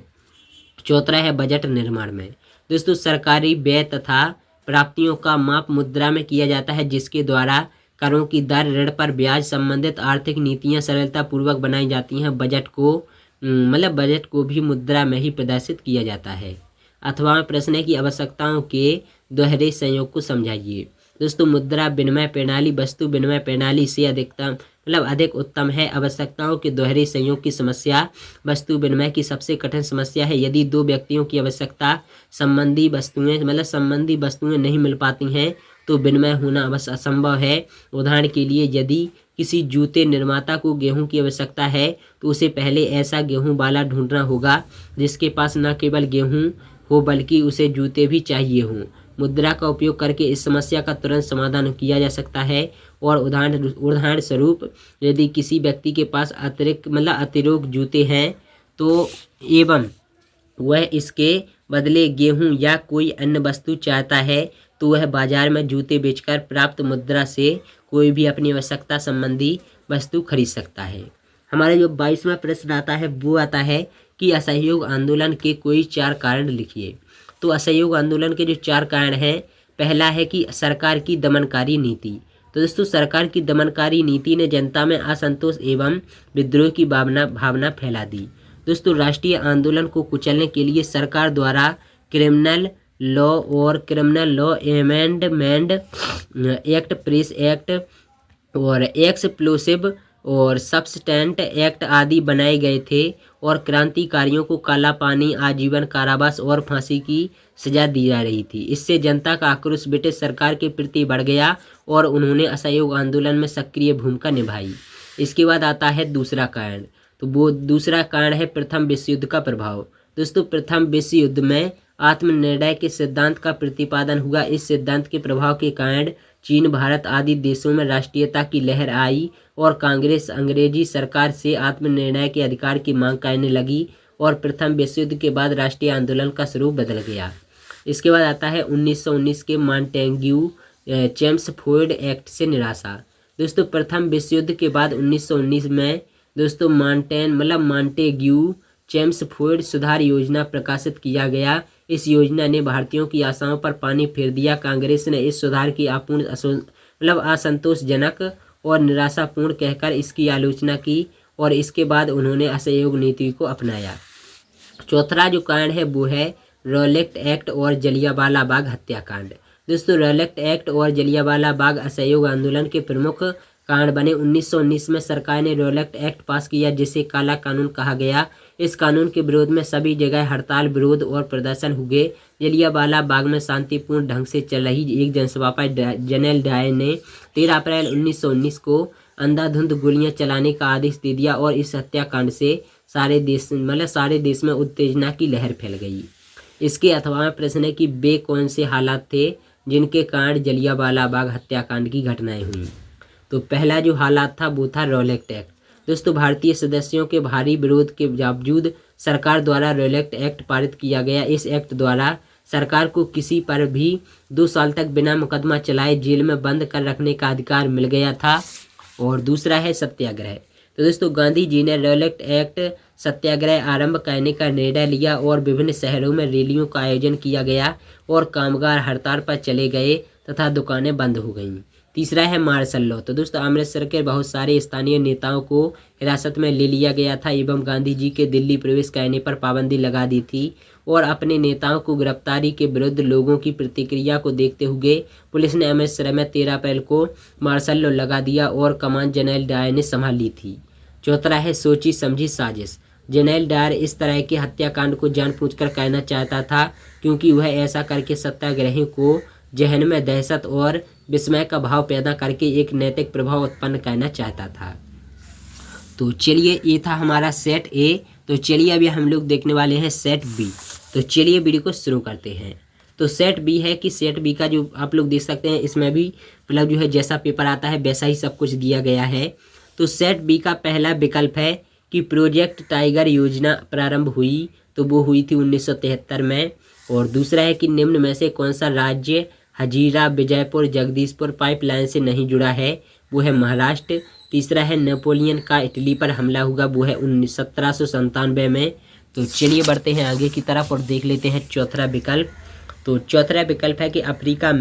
चौथा है बजट निर्माण में। दोस्तों सरकारी व्यय तथा प्राप्तियों का माप मुद्रा में किया जाता है, जिसके द्वारा करों की दर, ऋण पर ब्याज संबंधित आर्थिक नीतियां सरलतापूर्वक बनाई जाती हैं। बजट को भी मुद्रा में ही प्रदर्शित किया जाता है। अथवा प्रश्न है कि आवश्यकताओं के दोहरे संयोग को समझाइए। दोस्तों मुद्रा विनिमय प्रणाली वस्तु विनिमय प्रणाली से अधिक उत्तम है। आवश्यकताओं के दोहरे संयोग की समस्या वस्तु विनिमय की सबसे कठिन समस्या है। यदि दो व्यक्तियों की आवश्यकता संबंधी वस्तुएं नहीं मिल पाती हैं तो विनिमय होना अवश्य असंभव है। उदाहरण के लिए यदि किसी जूते निर्माता को गेहूं की आवश्यकता है तो उसे पहले ऐसा गेहूं वाला ढूंढना होगा जिसके पास न केवल गेहूं हो बल्कि उसे जूते भी चाहिए हों। मुद्रा का उपयोग करके इस समस्या का तुरंत समाधान किया जा सकता है। और उदाहरण स्वरूप यदि किसी व्यक्ति के पास अतिरिक्त जूते हैं तो एवं वह इसके बदले गेहूं या कोई अन्य वस्तु चाहता है तो वह बाजार में जूते बेचकर प्राप्त मुद्रा से कोई भी अपनी आवश्यकता संबंधी वस्तु खरीद सकता है। हमारा जो 22वां प्रश्न आता है वो आता है कि असहयोग आंदोलन के कोई 4 कारण लिखिए। तो असहयोग आंदोलन के जो 4 कारण हैं, पहला है कि सरकार की दमनकारी नीति। तो दोस्तों सरकार की दमनकारी नीति ने जनता में असंतोष एवं विद्रोह की भावना फैला दी। दोस्तों राष्ट्रीय आंदोलन को कुचलने के लिए सरकार द्वारा criminal law amendment act, press act और एक्सप्लोसिव और सब्सटेंट एक्ट आदि बनाए गए थे और क्रांतिकारियों को काला पानी, आजीवन कारावास और फांसी की सजा दी जा रही थी। इससे जनता का आक्रोश ब्रिटिश सरकार के प्रति बढ़ गया और उन्होंने असहयोग आंदोलन में सक्रिय भूमिका निभाई। इसके बाद आता है दूसरा कारण। तो वो दूसरा कारण है प्रथम विश्व युद्ध का प्रभाव। दोस्तों प्रथम विश्व युद्ध में आत्मनिर्णय के सिद्धांत का प्रतिपादन हुआ। इस सिद्धांत के प्रभाव के कारण चीन, भारत आदि देशों में राष्ट्रीयता की लहर आई और कांग्रेस अंग्रेजी सरकार से आत्मनिर्णय के अधिकार की मांग करने लगी और प्रथम विश्व युद्ध के बाद राष्ट्रीय आंदोलन का स्वरूप बदल गया। इसके बाद आता है 1919 के मॉन्टेग्यू चेम्सफोर्ड एक्ट से निराशा। दोस्तों प्रथम विश्व युद्ध के बाद 1919 में दोस्तों मॉन्टेग्यू चेम्सफोर्ड सुधार योजना प्रकाशित किया गया। इस योजना ने भारतीयों की आशाओं पर पानी फेर दिया। कांग्रेस ने इस सुधार की असंतोषजनक और निराशापूर्ण कहकर इसकी आलोचना की और इसके बाद उन्होंने असहयोग नीति को अपनाया। चौथा जो कारण है वो है रॉलेट एक्ट और जलियांवाला बाग हत्याकांड। दोस्तों रॉलेट एक्ट और जलियांवाला बाग असहयोग आंदोलन के प्रमुख कारण बने। 1919 में सरकार ने रॉलेट एक्ट पास किया जिसे काला कानून कहा गया। इस कानून के विरोध में सभी जगह हड़ताल, विरोध और प्रदर्शन हुए। जलियांवाला बाग में शांतिपूर्ण ढंग से चल रही एक जनसभा पर जनरल डायर ने 13 अप्रैल 1919 को अंधाधुंध गोलियां चलाने का आदेश दे दिया और इस हत्याकांड से सारे देश में उत्तेजना की लहर फैल गई। इसके अथवा प्रश्न है कि वे कौन से हालात थे जिनके कारण जलियांवाला बाग हत्याकांड की घटनाएं हुई। तो पहला जो हालात था वो था रॉलेट एक्ट। दोस्तों भारतीय सदस्यों के भारी विरोध के बावजूद सरकार द्वारा रॉलेट एक्ट पारित किया गया। इस एक्ट द्वारा सरकार को किसी पर भी 2 साल तक बिना मुकदमा चलाए जेल में बंद कर रखने का अधिकार मिल गया था। और दूसरा है सत्याग्रह। तो दोस्तों गांधी जी ने रॉलेट एक्ट सत्याग्रह आरंभ करने का निर्णय लिया और विभिन्न शहरों में रैलियों का आयोजन किया गया और कामगार हड़ताल पर चले गए तथा दुकानें बंद हो गईं। तीसरा है मार्शल लॉ। तो दोस्तों अमृतसर के बहुत सारे स्थानीय नेताओं को हिरासत में ले लिया गया था एवं गांधी जी के दिल्ली प्रवेश करने पर पाबंदी लगा दी थी और अपने नेताओं को गिरफ्तारी के विरुद्ध लोगों की प्रतिक्रिया को देखते हुए पुलिस ने अमृतसर में 13 अप्रैल को मार्शल लॉ लगा दिया और कमान जनरल डायर ने संभाल ली थी। चौथा है सोची समझी साजिश। जनरल डायर इस तरह के हत्याकांड को जानबूझकर करना चाहता था क्योंकि वह ऐसा करके सत्याग्रहियों को जहन में दहशत और विस्मय का भाव पैदा करके एक नैतिक प्रभाव उत्पन्न करना चाहता था। तो चलिए ये था हमारा सेट ए। तो चलिए अभी हम लोग देखने वाले हैं सेट बी। तो चलिए वीडियो को शुरू करते हैं। तो सेट बी है कि सेट बी का जो आप लोग देख सकते हैं इसमें भी मतलब जो है जैसा पेपर आता है वैसा ही सब कुछ दिया गया है। तो सेट बी का पहला विकल्प है कि प्रोजेक्ट टाइगर योजना प्रारंभ हुई, तो वो हुई थी 1973 में। और दूसरा है कि निम्न में से कौन सा राज्य हजीरा विजयपुर जगदीशपुर पाइपलाइन से नहीं जुड़ा है, वो है महाराष्ट्र। तीसरा है नेपोलियन का इटली पर हमला हुआ, वो है 1797 में। तो चलिए बढ़ते हैं आगे की तरफ और देख लेते हैं चौथा विकल्प। तो चौथा विकल्प है कि अफ्रीका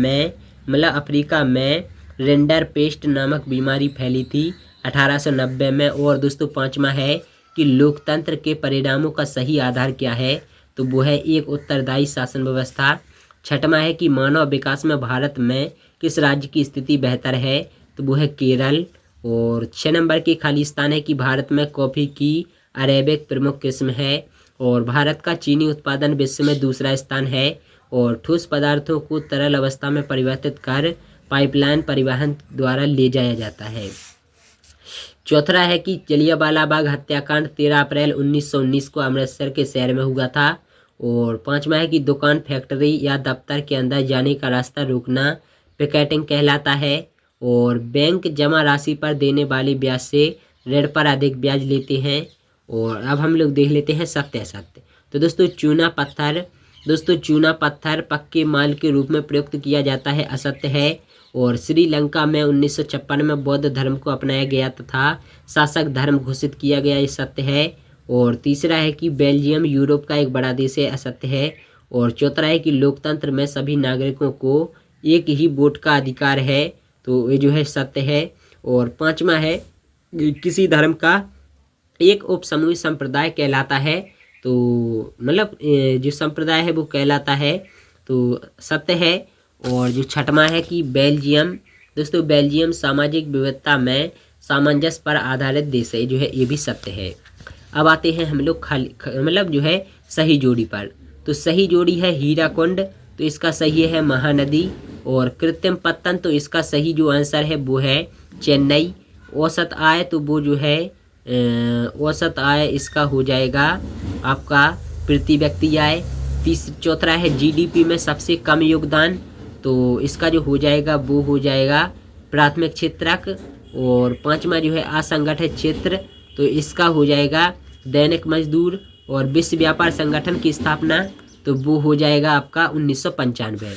में रेंडर पेस्ट नामक बीमारी फैली थी 1890 में। और दोस्तों पांचवा है कि लोकतंत्र के परिणामों का सही आधार क्या है, तो वो है एक उत्तरदायी शासन व्यवस्था। छठवां है कि मानव विकास में भारत में किस राज्य की स्थिति बेहतर है, तो वो है केरल। और 6 नंबर के खाली स्थान है कि भारत में कॉफ़ी की अरेबिक प्रमुख किस्म है और भारत का चीनी उत्पादन विश्व में दूसरा स्थान है। और ठोस पदार्थों को तरल अवस्था में परिवर्तित कर पाइपलाइन परिवहन द्वारा ले जाया जाता है। चौथा है कि जलियांवाला बाग हत्याकांड 13 अप्रैल 1919 को अमृतसर के शहर में हुआ था। और पांचवा है कि दुकान फैक्ट्री या दफ्तर के अंदर जाने का रास्ता रोकना पिकेटिंग कहलाता है। और बैंक जमा राशि पर देने वाले ब्याज से ऋण पर अधिक ब्याज लेते हैं। और अब हम लोग देख लेते हैं सत्य असत्य। तो दोस्तों चूना पत्थर पक्के माल के रूप में प्रयुक्त किया जाता है, असत्य है। और श्रीलंका में 1956 में बौद्ध धर्म को अपनाया गया तथा शासक धर्म घोषित किया गया, ये सत्य है। और तीसरा है कि बेल्जियम यूरोप का एक बड़ा देश है, असत्य है। और चौथा है कि लोकतंत्र में सभी नागरिकों को एक ही वोट का अधिकार है, तो ये जो है सत्य है। और पांचवा है कि किसी धर्म का एक उपसमूह संप्रदाय कहलाता है, तो मतलब जो संप्रदाय है वो कहलाता है, तो सत्य है। और जो छठवां है कि बेल्जियम सामाजिक विविधता में सामंजस्य पर आधारित देश है, जो है ये भी सत्य है। अब आते हैं हम लोग मतलब जो है सही जोड़ी पर। तो सही जोड़ी है हीराकुंड, तो इसका सही है महानदी। और कृत्रिम पत्तन, तो इसका सही जो आंसर है वो है चेन्नई। औसत आय, तो वो जो है औसत आय इसका हो जाएगा आपका प्रति व्यक्ति आय। चौथा है जीडीपी में सबसे कम योगदान, तो इसका जो हो जाएगा वो हो जाएगा प्राथमिक क्षेत्रक। और पांचवा जो है असंगठित क्षेत्र, तो इसका हो जाएगा दैनिक मजदूर। और विश्व व्यापार संगठन की स्थापना, तो वो हो जाएगा आपका 1995।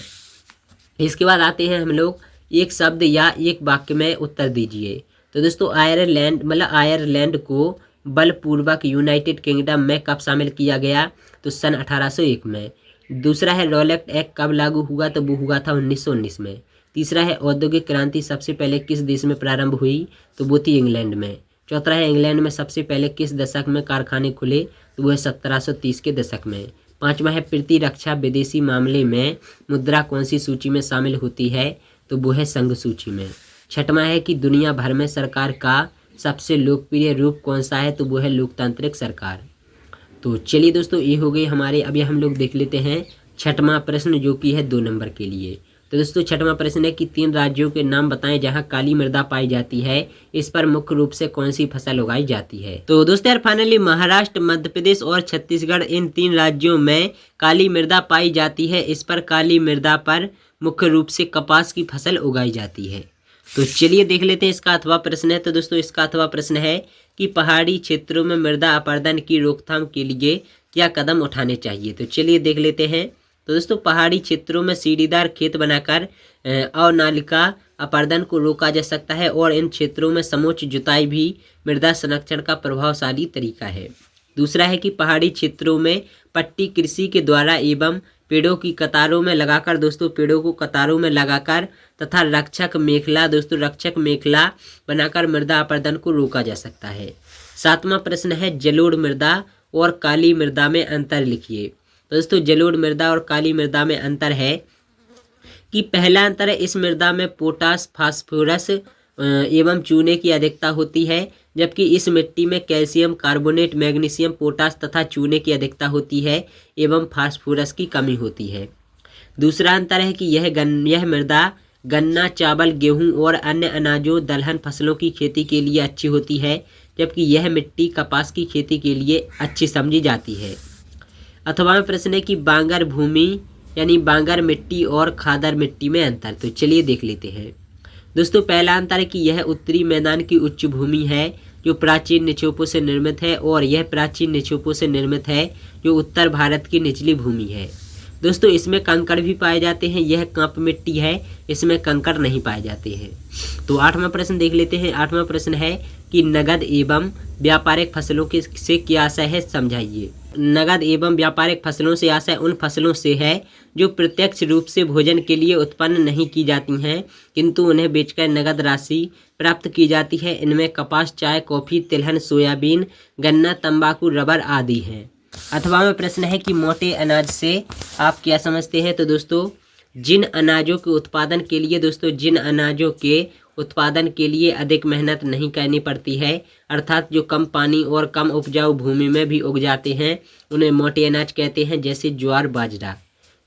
इसके बाद आते हैं हम लोग एक शब्द या एक वाक्य में उत्तर दीजिए। तो दोस्तों आयरलैंड को बलपूर्वक यूनाइटेड किंगडम में कब शामिल किया गया, तो सन 1801 में। दूसरा है रॉलेट एक्ट कब लागू हुआ, तो वो हुआ था 1919 में। तीसरा है औद्योगिक क्रांति सबसे पहले किस देश में प्रारंभ हुई, तो वो थी इंग्लैंड में। चौथा है इंग्लैंड में सबसे पहले किस दशक में कारखाने खुले, तो वो है 1730 के दशक में। पांचवा है प्रतिरक्षा विदेशी मामले में मुद्रा कौन सी सूची में शामिल होती है, तो वो है संघ सूची में। छठवां है कि दुनिया भर में सरकार का सबसे लोकप्रिय रूप कौन सा है, तो वो है लोकतांत्रिक सरकार। तो चलिए दोस्तों ये हो गई हमारे। अभी हम लोग देख लेते हैं छठवां प्रश्न जो कि है 2 नंबर के लिए। तो दोस्तों छठवां प्रश्न है कि 3 राज्यों के नाम बताएं जहां काली मृदा पाई जाती है, इस पर मुख्य रूप से कौन सी फसल उगाई जाती है। तो दोस्तों यार फाइनली महाराष्ट्र, मध्य प्रदेश और छत्तीसगढ़, इन 3 राज्यों में काली मृदा पाई जाती है। इस पर काली मृदा पर मुख्य रूप से कपास की फसल उगाई जाती है। तो चलिए देख लेते हैं इसका अथवा प्रश्न है। तो दोस्तों इसका अथवा प्रश्न है कि पहाड़ी क्षेत्रों में मृदा अपरदन की रोकथाम के लिए क्या कदम उठाने चाहिए। तो चलिए देख लेते हैं। तो दोस्तों पहाड़ी क्षेत्रों में सीढ़ीदार खेत बनाकर अवनालिका अपरदन को रोका जा सकता है और इन क्षेत्रों में समोच्च जुताई भी मृदा संरक्षण का प्रभावशाली तरीका है। दूसरा है कि पहाड़ी क्षेत्रों में पट्टी कृषि के द्वारा एवं पेड़ों की कतारों में लगाकर, दोस्तों पेड़ों को कतारों में लगाकर तथा रक्षक मेखला बनाकर मृदा अपरदन को रोका जा सकता है। 7वां प्रश्न है जलोढ़ मृदा और काली मृदा में अंतर लिखिए। तो दोस्तों जलोढ़ मृदा और काली मृदा में अंतर है कि पहला अंतर है इस मृदा में पोटास, फास्फोरस एवं चूने की अधिकता होती है, जबकि इस मिट्टी में कैल्शियम कार्बोनेट, मैग्नीशियम, पोटास तथा चूने की अधिकता होती है एवं फास्फोरस की कमी होती है। दूसरा अंतर है कि यह मृदा गन्ना, चावल, गेहूं और अन्य अनाजों, दलहन फसलों की खेती के लिए अच्छी होती है, जबकि यह मिट्टी कपास की खेती के लिए अच्छी समझी जाती है। अथवा प्रश्न है कि बांगर भूमि यानी बांगर मिट्टी और खादर मिट्टी में अंतर। तो चलिए देख लेते हैं। दोस्तों पहला अंतर है कि यह उत्तरी मैदान की उच्च भूमि है जो प्राचीन निक्षेपों से निर्मित है, और यह प्राचीन निक्षेपों से निर्मित है जो उत्तर भारत की निचली भूमि है। दोस्तों इसमें कंकड़ भी पाए जाते हैं, यह कांप मिट्टी है, इसमें कंकड़ नहीं पाए जाते हैं। तो 8वां प्रश्न देख लेते हैं। 8वां प्रश्न है कि नगद एवं व्यापारिक फसलों से क्या आशय है, समझाइए। नगद एवं व्यापारिक फसलों से आशय उन फसलों से है जो प्रत्यक्ष रूप से भोजन के लिए उत्पन्न नहीं की जाती हैं, किंतु उन्हें बेचकर नगद राशि प्राप्त की जाती है। इनमें कपास, चाय, कॉफी, तिलहन, सोयाबीन, गन्ना, तंबाकू, रबर आदि हैं। अथवा में प्रश्न है कि मोटे अनाज से आप क्या समझते हैं। तो दोस्तों जिन अनाजों के उत्पादन के लिए अधिक मेहनत नहीं करनी पड़ती है, अर्थात जो कम पानी और कम उपजाऊ भूमि में भी उग जाते हैं, उन्हें मोटे अनाज कहते हैं, जैसे ज्वार, बाजरा।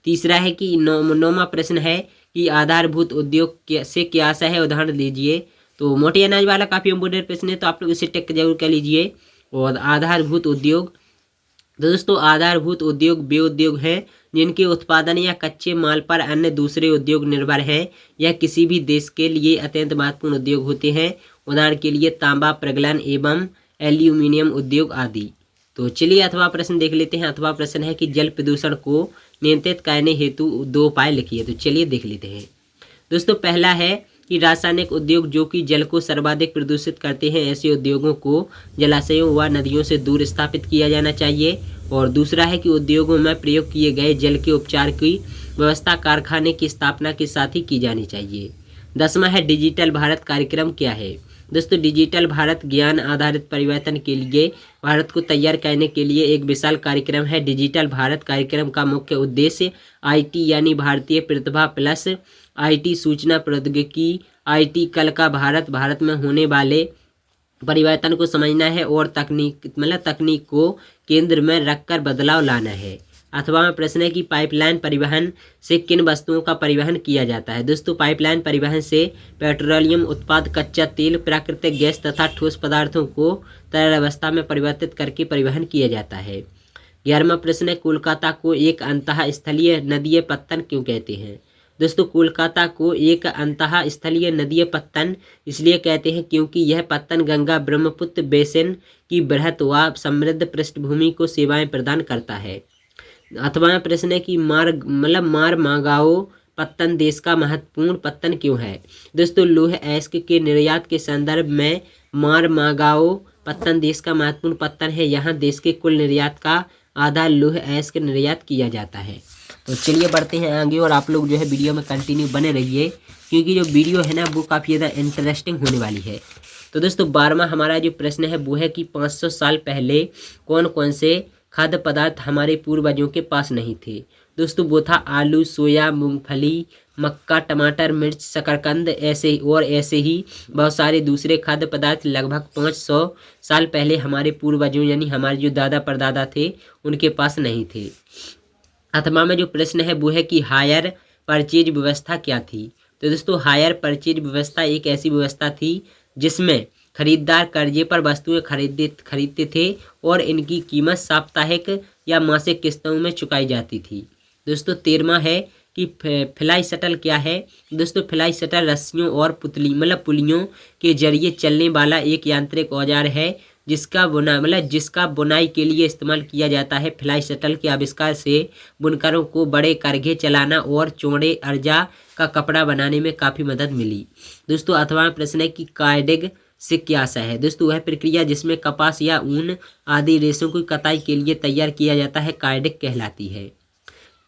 तीसरा है कि 9वां प्रश्न है कि आधारभूत उद्योग से क्या आशय है, उदाहरण लीजिए। तो मोटे अनाज वाला काफ़ी इम्पोर्टेंट प्रश्न है, तो आप लोग इसे टिक जरूर कर लीजिए। और आधारभूत उद्योग, दोस्तों आधारभूत उद्योग वे उद्योग हैं जिनके उत्पादन या कच्चे माल पर अन्य दूसरे उद्योग निर्भर हैं। यह किसी भी देश के लिए अत्यंत महत्वपूर्ण उद्योग होते हैं, उदाहरण के लिए तांबा प्रगलन एवं एल्यूमिनियम उद्योग आदि। तो चलिए अथवा प्रश्न देख लेते हैं। अथवा प्रश्न है कि जल प्रदूषण को नियंत्रित करने हेतु 2 उपाय लिखिए। तो चलिए देख लेते हैं। दोस्तों पहला है कि रासायनिक उद्योग जो कि जल को सर्वाधिक प्रदूषित करते हैं, ऐसे उद्योगों को जलाशयों व नदियों से दूर स्थापित किया जाना चाहिए। और दूसरा है कि उद्योगों में प्रयोग किए गए जल के उपचार की व्यवस्था कारखाने की स्थापना के साथ ही की जानी चाहिए। 10वां है डिजिटल भारत कार्यक्रम क्या है। दोस्तों डिजिटल भारत ज्ञान आधारित परिवर्तन के लिए भारत को तैयार करने के लिए एक विशाल कार्यक्रम है। डिजिटल भारत कार्यक्रम का मुख्य उद्देश्य IT यानी भारतीय प्रतिभा प्लस IT सूचना प्रौद्योगिकी IT कल का भारत में होने वाले परिवर्तन को समझना है और तकनीक को केंद्र में रखकर बदलाव लाना है। अथवा में प्रश्न है कि पाइपलाइन परिवहन से किन वस्तुओं का परिवहन किया जाता है। दोस्तों पाइपलाइन परिवहन से पेट्रोलियम उत्पाद, कच्चा तेल, प्राकृतिक गैस तथा ठोस पदार्थों को तरल अवस्था में परिवर्तित करके परिवहन किया जाता है। 11वां प्रश्न है कोलकाता को एक अंतःस्थलीय नदीय पत्तन क्यों कहते हैं। दोस्तों कोलकाता को एक अंतःस्थलीय नदीय पत्तन इसलिए कहते हैं क्योंकि यह पत्तन गंगा ब्रह्मपुत्र बेसिन की बृहत व समृद्ध पृष्ठभूमि को सेवाएं प्रदान करता है। अथवा प्रश्न है कि मारमागाओ पत्तन देश का महत्वपूर्ण पत्तन क्यों है। दोस्तों लौह अयस्क के निर्यात के संदर्भ में मारमागाओ पत्तन देश का महत्वपूर्ण पत्तन है। यहाँ देश के कुल निर्यात का आधा लौह अयस्क निर्यात किया जाता है। तो चलिए बढ़ते हैं आगे और आप लोग जो है वीडियो में कंटिन्यू बने रहिए, क्योंकि जो वीडियो है ना वो काफ़ी ज़्यादा इंटरेस्टिंग होने वाली है। तो दोस्तों 12वां हमारा जो प्रश्न है वो है कि 500 साल पहले कौन कौन से खाद्य पदार्थ हमारे पूर्वजों के पास नहीं थे। दोस्तों वो था आलू, सोया, मूंगफली, मक्का, टमाटर, मिर्च, शकरकंद, ऐसे ही बहुत सारे दूसरे खाद्य पदार्थ लगभग 500 साल पहले हमारे पूर्वजों यानी हमारे जो दादा परदादा थे उनके पास नहीं थे। अथवा में जो प्रश्न है वो है कि हायर परचेज व्यवस्था क्या थी। तो दोस्तों हायर परचेज व्यवस्था एक ऐसी व्यवस्था थी जिसमें खरीदार कर्जे पर वस्तुएं खरीदते थे और इनकी कीमत साप्ताहिक या मासिक किस्तों में चुकाई जाती थी। दोस्तों 13वां है कि फ्लाई शटल क्या है। दोस्तों फ्लाई शटल रस्सियों और पुलियों के जरिए चलने वाला एक यांत्रिक औजार है जिसका बुनाई के लिए इस्तेमाल किया जाता है। फ्लाई शटल के आविष्कार से बुनकरों को बड़े करघे चलाना और चौड़े अर्जा का कपड़ा बनाने में काफ़ी मदद मिली। दोस्तों 8वां प्रश्न है कि कार्डिग से क्या आशा है। दोस्तों वह प्रक्रिया जिसमें कपास या ऊन आदि रेशों की कताई के लिए तैयार किया जाता है कार्डिग कहलाती है।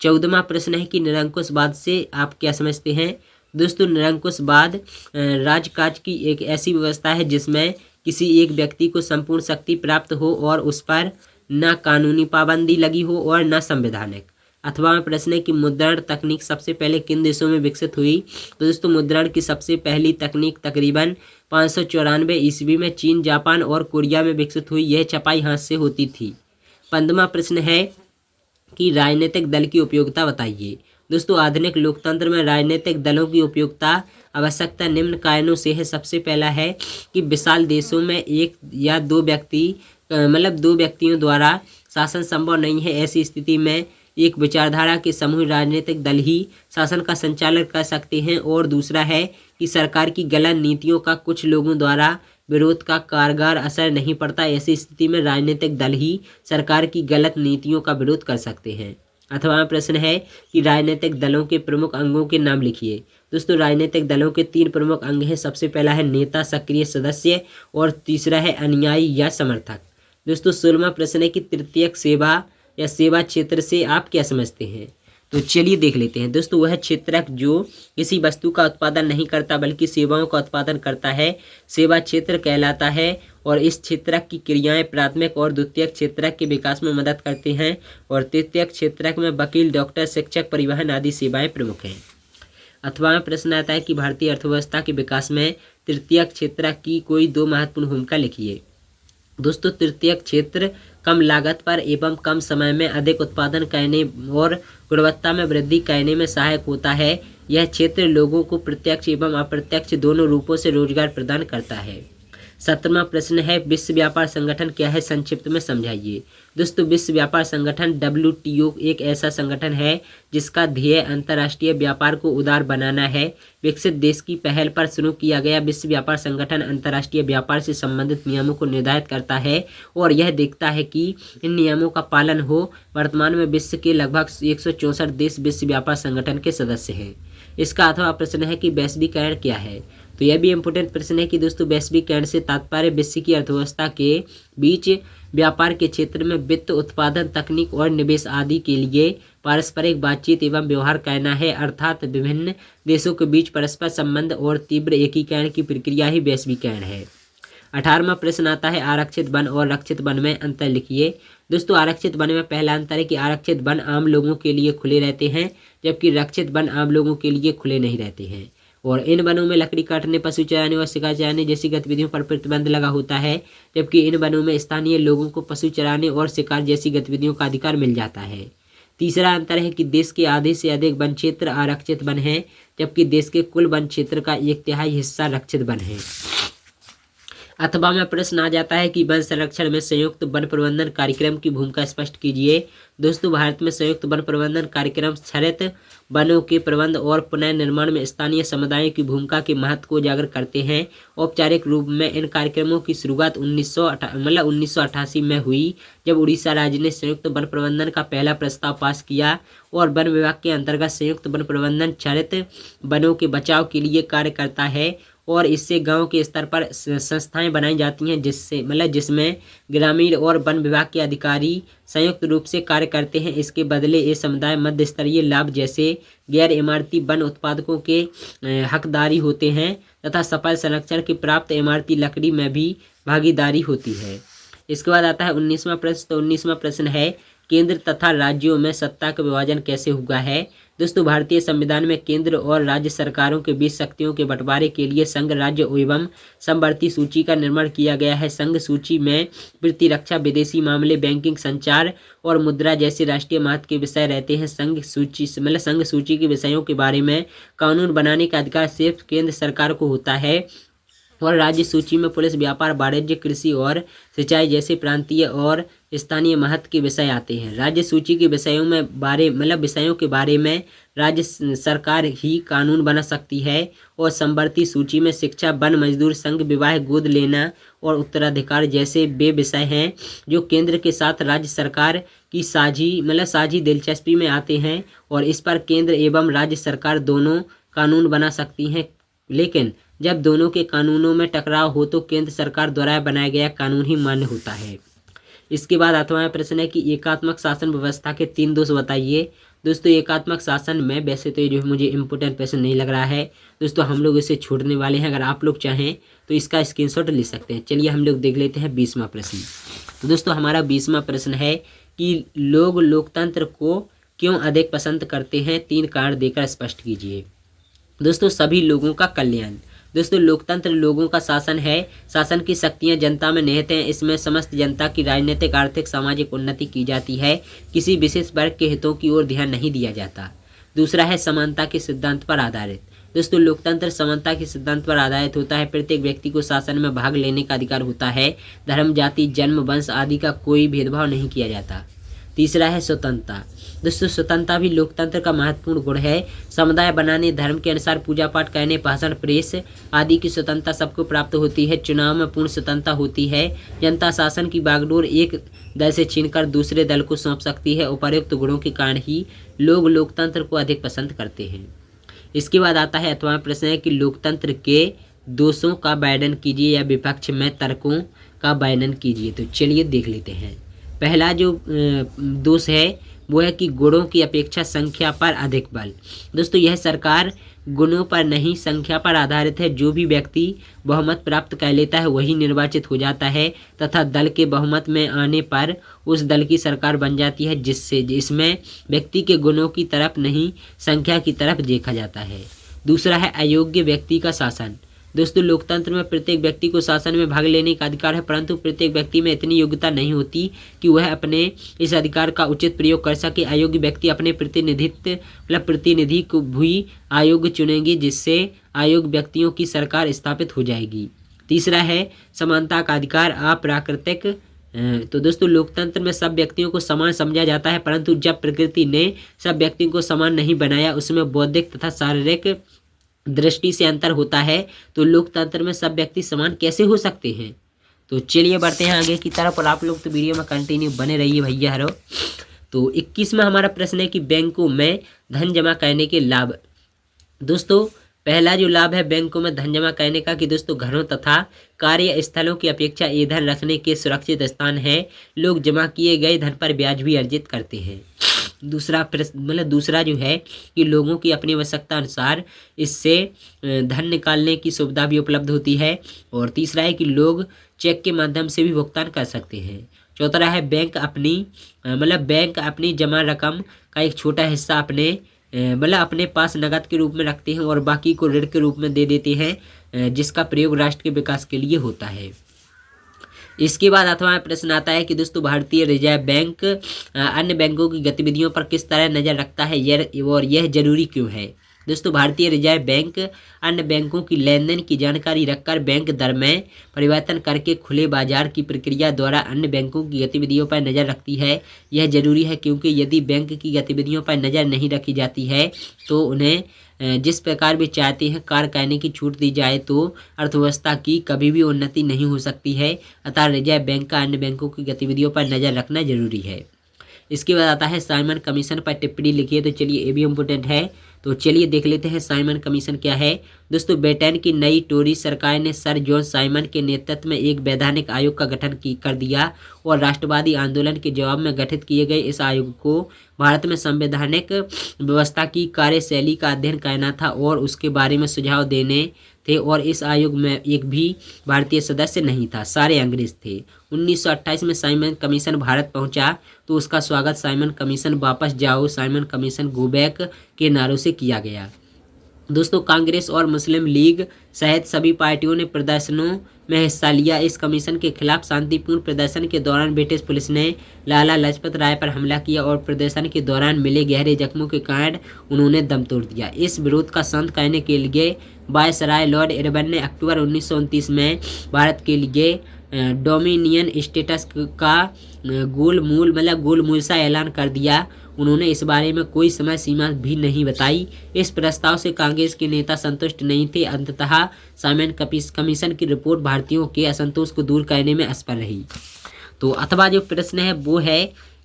14वां प्रश्न है कि निरंकुशवाद से आप क्या समझते हैं। दोस्तों निरंकुशवाद राजकाज की एक ऐसी व्यवस्था है जिसमें किसी एक व्यक्ति को संपूर्ण शक्ति प्राप्त हो और उस पर न कानूनी पाबंदी लगी हो और न संवैधानिक। 8वां प्रश्न है कि मुद्रण तकनीक सबसे पहले किन देशों में विकसित हुई। तो दोस्तों मुद्रण की सबसे पहली तकनीक तकरीबन 594 ईस्वी में चीन, जापान और कोरिया में विकसित हुई। यह छपाई हाथ से होती थी। 15वां प्रश्न है कि राजनीतिक दल की उपयोगिता बताइए। दोस्तों आधुनिक लोकतंत्र में राजनीतिक दलों की उपयोगिता आवश्यकता निम्न कारणों से है। सबसे पहला है कि विशाल देशों में एक या दो व्यक्तियों द्वारा शासन संभव नहीं है। ऐसी स्थिति में एक विचारधारा के समूह राजनीतिक दल ही शासन का संचालन कर सकते हैं। और दूसरा है कि सरकार की गलत नीतियों का कुछ लोगों द्वारा विरोध का कारगर असर नहीं पड़ता। ऐसी स्थिति में राजनीतिक दल ही सरकार की गलत नीतियों का विरोध कर सकते हैं। 8वां प्रश्न है कि राजनीतिक दलों के प्रमुख अंगों के नाम लिखिए। दोस्तों राजनीतिक दलों के 3 प्रमुख अंग हैं। सबसे पहला है नेता, सक्रिय सदस्य और तीसरा है अनुयायी या समर्थक। दोस्तों 16वां प्रश्न है कि तृतीयक सेवा या सेवा क्षेत्र से आप क्या समझते हैं। तो चलिए देख लेते हैं। दोस्तों वह क्षेत्रक जो किसी वस्तु का उत्पादन नहीं करता बल्कि सेवाओं का उत्पादन करता है सेवा क्षेत्र कहलाता है। और इस क्षेत्रक की क्रियाएं प्राथमिक और द्वितीयक क्षेत्रक के विकास में मदद करते हैं। और तृतीयक क्षेत्रक में वकील, डॉक्टर, शिक्षक, परिवहन आदि सेवाएं प्रमुख हैं। 8वां प्रश्न आता है कि भारतीय अर्थव्यवस्था के विकास में तृतीयक क्षेत्रक की कोई 2 महत्वपूर्ण भूमिका लिखिए। दोस्तों तृतीयक क्षेत्र कम लागत पर एवं कम समय में अधिक उत्पादन करने और गुणवत्ता में वृद्धि करने में सहायक होता है। यह क्षेत्र लोगों को प्रत्यक्ष एवं अप्रत्यक्ष दोनों रूपों से रोजगार प्रदान करता है। 17वां प्रश्न है विश्व व्यापार संगठन क्या है, संक्षिप्त में समझाइए। दोस्तों विश्व व्यापार संगठन WTO एक ऐसा संगठन है जिसका ध्येय अंतर्राष्ट्रीय व्यापार को उदार बनाना है। विकसित देश की पहल पर शुरू किया गया विश्व व्यापार संगठन अंतर्राष्ट्रीय व्यापार से संबंधित नियमों को निर्धारित करता है और यह देखता है कि इन नियमों का पालन हो। वर्तमान में विश्व के लगभग 164 देश विश्व व्यापार संगठन के सदस्य हैं। इसका 8वां प्रश्न है कि वैश्वीकरण क्या है। तो यह भी इम्पोर्टेंट प्रश्न है कि दोस्तों वैश्वीकरण से तात्पर्य विश्व की अर्थव्यवस्था के बीच व्यापार के क्षेत्र में वित्त, उत्पादन, तकनीक और निवेश आदि के लिए पारस्परिक बातचीत एवं व्यवहार करना है। अर्थात विभिन्न देशों के बीच परस्पर संबंध और तीव्र एकीकरण की प्रक्रिया ही वैश्वीकरण है। 18वां प्रश्न आता है आरक्षित वन और रक्षित वन में अंतर लिखिए। दोस्तों आरक्षित वन में पहला अंतर है कि आरक्षित वन आम लोगों के लिए खुले रहते हैं जबकि रक्षित वन आम लोगों के लिए खुले नहीं रहते हैं। और इन वनों में लकड़ी काटने, पशु चराने और शिकार चराने जैसी गतिविधियों पर प्रतिबंध लगा होता है जबकि इन वनों में स्थानीय लोगों को पशु चराने और शिकार जैसी गतिविधियों का अधिकार मिल जाता है। तीसरा अंतर है कि देश के आधे से अधिक वन क्षेत्र आरक्षित वन है जबकि देश के कुल वन क्षेत्र का 1/3 हिस्सा रक्षित वन है। अथवा में प्रश्न आ जाता है कि वन संरक्षण में संयुक्त वन प्रबंधन कार्यक्रम की भूमिका स्पष्ट कीजिए। दोस्तों भारत में संयुक्त वन प्रबंधन कार्यक्रम क्षरित वनों के प्रबंध और पुनर्निर्माण में स्थानीय समुदायों की भूमिका के महत्व को उजागर करते हैं। औपचारिक रूप में इन कार्यक्रमों की शुरुआत 1988 में हुई जब उड़ीसा राज्य ने संयुक्त वन प्रबंधन का पहला प्रस्ताव पास किया और वन विभाग के अंतर्गत संयुक्त वन प्रबंधन क्षरित वनों के बचाव के लिए कार्य करता है और इससे गांव के स्तर पर संस्थाएं बनाई जाती हैं जिसमें ग्रामीण और वन विभाग के अधिकारी संयुक्त रूप से कार्य करते हैं। इसके बदले ये समुदाय मध्य स्तरीय लाभ जैसे गैर इमारती वन उत्पादकों के हकदारी होते हैं तथा सफल संरक्षण की प्राप्त इमारती लकड़ी में भी भागीदारी होती है। इसके बाद आता है 19वां प्रश्न। तो 19वां प्रश्न है केंद्र तथा राज्यों में सत्ता का विभाजन कैसे हुआ है। दोस्तों भारतीय संविधान में केंद्र और राज्य सरकारों के बीच शक्तियों के बंटवारे के लिए संघ, राज्य एवं समवर्ती सूची का निर्माण किया गया है। संघ सूची में प्रतिरक्षा, विदेशी मामले, बैंकिंग, संचार और मुद्रा जैसे राष्ट्रीय महत्व के विषय रहते हैं। संघ सूची के विषयों के बारे में कानून बनाने का अधिकार सिर्फ केंद्र सरकार को होता है और राज्य सूची में पुलिस, व्यापार, वाणिज्य, कृषि और सिंचाई जैसे प्रांतीय और स्थानीय महत्व के विषय आते हैं। राज्य सूची के विषयों में विषयों के बारे में राज्य सरकार ही कानून बना सकती है। और संवर्ती सूची में शिक्षा, वन, मजदूर संघ, विवाह, गोद लेना और उत्तराधिकार जैसे वे विषय हैं जो केंद्र के साथ राज्य सरकार की साझी दिलचस्पी में आते हैं और इस पर केंद्र एवं राज्य सरकार दोनों कानून बना सकती हैं। लेकिन जब दोनों के कानूनों में टकराव हो तो केंद्र सरकार द्वारा बनाया गया कानून ही मान्य होता है। इसके बाद 8वां प्रश्न है कि एकात्मक शासन व्यवस्था के 3 दोष बताइए। दोस्तों एकात्मक शासन में वैसे तो ये जो मुझे इम्पोर्टेंट प्रश्न नहीं लग रहा है दोस्तों, हम लोग इसे छोड़ने वाले हैं। अगर आप लोग चाहें तो इसका स्क्रीनशॉट ले सकते हैं। चलिए हम लोग देख लेते हैं 20वां प्रश्न। तो दोस्तों हमारा 20वां प्रश्न है कि लोग लोकतंत्र को क्यों अधिक पसंद करते हैं, 3 कारण देकर स्पष्ट कीजिए। दोस्तों सभी लोगों का कल्याण। दोस्तों लोकतंत्र लोगों का शासन है। शासन की शक्तियां जनता में निहित हैं। इसमें समस्त जनता की राजनीतिक, आर्थिक, सामाजिक उन्नति की जाती है। किसी विशेष वर्ग के हितों की ओर ध्यान नहीं दिया जाता। दूसरा है समानता के सिद्धांत पर आधारित। दोस्तों लोकतंत्र समानता के सिद्धांत पर आधारित होता है। प्रत्येक व्यक्ति को शासन में भाग लेने का अधिकार होता है। धर्म, जाति, जन्म, वंश आदि का कोई भेदभाव नहीं किया जाता। तीसरा है स्वतंत्रता। दोस्तों स्वतंत्रता भी लोकतंत्र का महत्वपूर्ण गुण है। समुदाय बनाने, धर्म के अनुसार पूजा पाठ करने, भाषण, प्रेस आदि की स्वतंत्रता सबको प्राप्त होती है। चुनाव में पूर्ण स्वतंत्रता होती है। जनता शासन की बागडोर एक दल से छीनकर दूसरे दल को सौंप सकती है। उपर्युक्त गुणों के कारण ही लोग लोकतंत्र को अधिक पसंद करते हैं। इसके बाद आता है 8वां प्रश्न है कि लोकतंत्र के दोषों का वर्णन कीजिए या विपक्ष में तर्कों का वर्णन कीजिए। तो चलिए देख लेते हैं। पहला जो दोष है वो है कि गुणों की अपेक्षा संख्या पर अधिक बल। दोस्तों यह सरकार गुणों पर नहीं संख्या पर आधारित है। जो भी व्यक्ति बहुमत प्राप्त कर लेता है वही निर्वाचित हो जाता है तथा दल के बहुमत में आने पर उस दल की सरकार बन जाती है, जिसमें व्यक्ति के गुणों की तरफ नहीं संख्या की तरफ देखा जाता है। दूसरा है अयोग्य व्यक्ति का शासन। दोस्तों लोकतंत्र में प्रत्येक व्यक्ति को शासन में भाग लेने का अधिकार है, परंतु प्रत्येक व्यक्ति में इतनी योग्यता नहीं होती कि वह अपने इस अधिकार का उचित प्रयोग कर सके। अयोग्य व्यक्ति अपने प्रतिनिधि को भी अयोग्य चुनेंगे, जिससे अयोग्य व्यक्तियों की सरकार स्थापित हो जाएगी। तीसरा है समानता का अधिकार अप्राकृतिक। तो दोस्तों लोकतंत्र में सब व्यक्तियों को समान समझा जाता है, परंतु जब प्रकृति ने सब व्यक्तियों को समान नहीं बनाया, उसमें बौद्धिक तथा शारीरिक दृष्टि से अंतर होता है, तो लोकतंत्र में सब व्यक्ति समान कैसे हो सकते हैं। तो चलिए बढ़ते हैं आगे की तरफ और आप लोग तो वीडियो में कंटिन्यू बने रहिए भैया हरो। तो 21वां हमारा प्रश्न है कि बैंकों में धन जमा करने के लाभ। दोस्तों पहला जो लाभ है बैंकों में धन जमा करने का कि दोस्तों घरों तथा कार्यस्थलों की अपेक्षा ये धन रखने के सुरक्षित स्थान है। लोग जमा किए गए धन पर ब्याज भी अर्जित करते हैं। दूसरा जो है कि लोगों की अपनी आवश्यकता अनुसार इससे धन निकालने की सुविधा भी उपलब्ध होती है। और तीसरा है कि लोग चेक के माध्यम से भी भुगतान कर सकते हैं। चौथा है बैंक अपनी जमा रकम का एक छोटा हिस्सा अपने पास नकद के रूप में रखते हैं और बाकी को ऋण के रूप में दे देते हैं, जिसका प्रयोग राष्ट्र के विकास के लिए होता है। इसके बाद 8वां प्रश्न आता है कि दोस्तों भारतीय रिजर्व बैंक अन्य बैंकों की गतिविधियों पर किस तरह नजर रखता है और यह जरूरी क्यों है। दोस्तों भारतीय रिजर्व बैंक अन्य बैंकों की लेन देन की जानकारी रखकर बैंक दर में परिवर्तन करके खुले बाजार की प्रक्रिया द्वारा अन्य बैंकों की गतिविधियों पर नज़र रखती है। यह जरूरी है क्योंकि यदि बैंक की गतिविधियों पर नज़र नहीं रखी जाती है तो उन्हें जिस प्रकार वे चाहते हैं कार्य करने की छूट दी जाए तो अर्थव्यवस्था की कभी भी उन्नति नहीं हो सकती है। अतः रिजर्व बैंक का अन्य बैंकों की गतिविधियों पर नज़र रखना जरूरी है। इसके बाद आता है साइमन कमीशन पर टिप्पणी लिखिए। तो चलिए ये भी इम्पोर्टेंट है। तो चलिए देख लेते हैं साइमन कमीशन क्या है। दोस्तों ब्रिटेन की नई टोरी सरकार ने सर जॉन साइमन के नेतृत्व में एक वैधानिक आयोग का गठन कर दिया और राष्ट्रवादी आंदोलन के जवाब में गठित किए गए इस आयोग को भारत में संवैधानिक व्यवस्था की कार्यशैली का अध्ययन करना था और उसके बारे में सुझाव देने थे। और इस आयोग में एक भी भारतीय सदस्य नहीं था, सारे अंग्रेज थे। 1928 में साइमन कमीशन भारत पहुंचा तो उसका स्वागत साइमन कमीशन वापस जाओ, साइमन कमीशन गो बैक के नारों से किया गया। दोस्तों कांग्रेस और मुस्लिम लीग सहित सभी पार्टियों ने प्रदर्शनों में हिस्सा लिया। इस कमीशन के खिलाफ शांतिपूर्ण प्रदर्शन के दौरान ब्रिटिश पुलिस ने लाला लाजपत राय पर हमला किया और प्रदर्शन के दौरान मिले गहरे जख्मों के कारण उन्होंने दम तोड़ दिया। इस विरोध का शांत करने के लिए वायसराय लॉर्ड इरविन ने अक्टूबर 1929 में भारत के लिए डोमिनियन स्टेटस का गोलमूल सा ऐलान कर दिया। उन्होंने इस बारे में कोई समय सीमा भी नहीं बताई। इस प्रस्ताव से कांग्रेस के नेता संतुष्ट नहीं थे। अंततः सामन कमीशन की रिपोर्ट भारतीयों के असंतोष को दूर करने में असफल रही। तो अथवा जो प्रश्न है वो है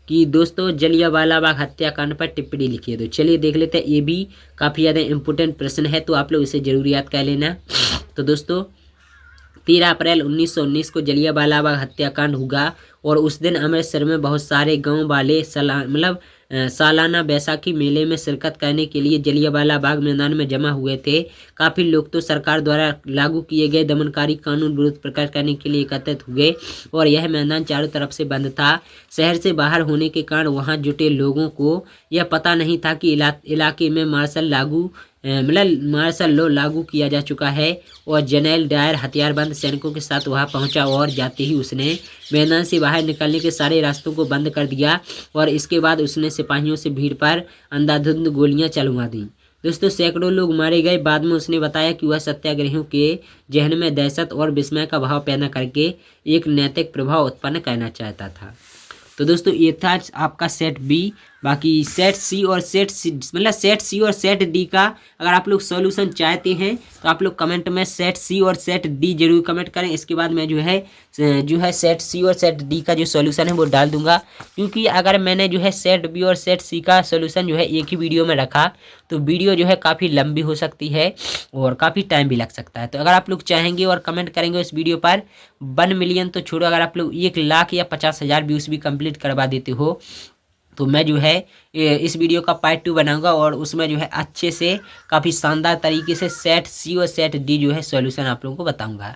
कि दोस्तों जलियांवाला बाग हत्याकांड पर टिप्पणी लिखिए। तो चलिए देख लेते हैं, ये भी काफ़ी ज़्यादा इम्पोर्टेंट प्रश्न है, तो आप लोग इसे जरूर याद कर लेना। तो दोस्तों 13 अप्रैल 1919 को जलियांवाला बाग हत्याकांड हुआ और उस दिन अमृतसर में बहुत सारे गांव वाले सालाना बैसाखी मेले में शिरकत करने के लिए जलियांवाला बाग मैदान में जमा हुए थे। काफ़ी लोग तो सरकार द्वारा लागू किए गए दमनकारी कानून विरुद्ध प्रकट करने के लिए एकत्रित हुए और यह मैदान चारों तरफ से बंद था। शहर से बाहर होने के कारण वहां जुटे लोगों को यह पता नहीं था कि इलाके में मार्शल लॉ लागू किया जा चुका है और जनरल डायर हथियारबंद सैनिकों के साथ वहां पहुंचा और जाते ही उसने मैदान से बाहर निकलने के सारे रास्तों को बंद कर दिया और इसके बाद उसने सिपाहियों से भीड़ पर अंधाधुंध गोलियां चलवा दी। दोस्तों सैकड़ों लोग मारे गए। बाद में उसने बताया कि वह सत्याग्रहियों के जहन में दहशत और विस्मय का भाव पैदा करके एक नैतिक प्रभाव उत्पन्न करना चाहता था। तो दोस्तों ये था आपका सेट बी। बाकी सेट सी और सेट सी और सेट डी का अगर आप लोग सॉल्यूशन चाहते हैं तो आप लोग कमेंट में सेट सी और सेट डी जरूर कमेंट करें। इसके बाद मैं जो है सेट सी और सेट डी का जो सॉल्यूशन है वो डाल दूंगा, क्योंकि अगर मैंने जो है सेट बी और सेट सी का सॉल्यूशन जो है एक ही वीडियो में रखा तो वीडियो जो है काफ़ी लंबी हो सकती है और काफ़ी टाइम भी लग सकता है। तो अगर आप लोग चाहेंगे और कमेंट करेंगे इस वीडियो पर 1 मिलियन तो छोड़ो, अगर आप लोग 1 लाख या 50,000 व्यूज़ भी कंप्लीट करवा देते हो तो मैं जो है इस वीडियो का पार्ट 2 बनाऊंगा और उसमें जो है अच्छे से काफ़ी शानदार तरीके से सेट सी और सेट डी जो है सॉल्यूशन आप लोगों को बताऊंगा।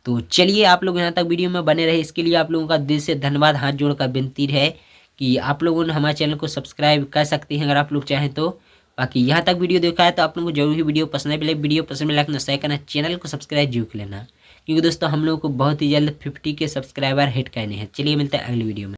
तो चलिए आप लोग यहाँ तक वीडियो में बने रहे, इसके लिए आप लोगों का दिल से धन्यवाद। हाथ जोड़कर विनती है कि आप लोगों ने हमारे चैनल को सब्सक्राइब कर सकते हैं अगर आप लोग चाहें तो। बाकी यहाँ तक वीडियो देखा है तो आप लोगों को जरूर ही वीडियो पसंद है, वीडियो पसंद में लाइक करना, शेयर करना, चैनल को सब्सक्राइब जरूर कर लेना, क्योंकि दोस्तों हम लोग को बहुत ही जल्द 50 के सब्सक्राइबर हिट करने हैं। चलिए मिलते हैं अगली वीडियो में।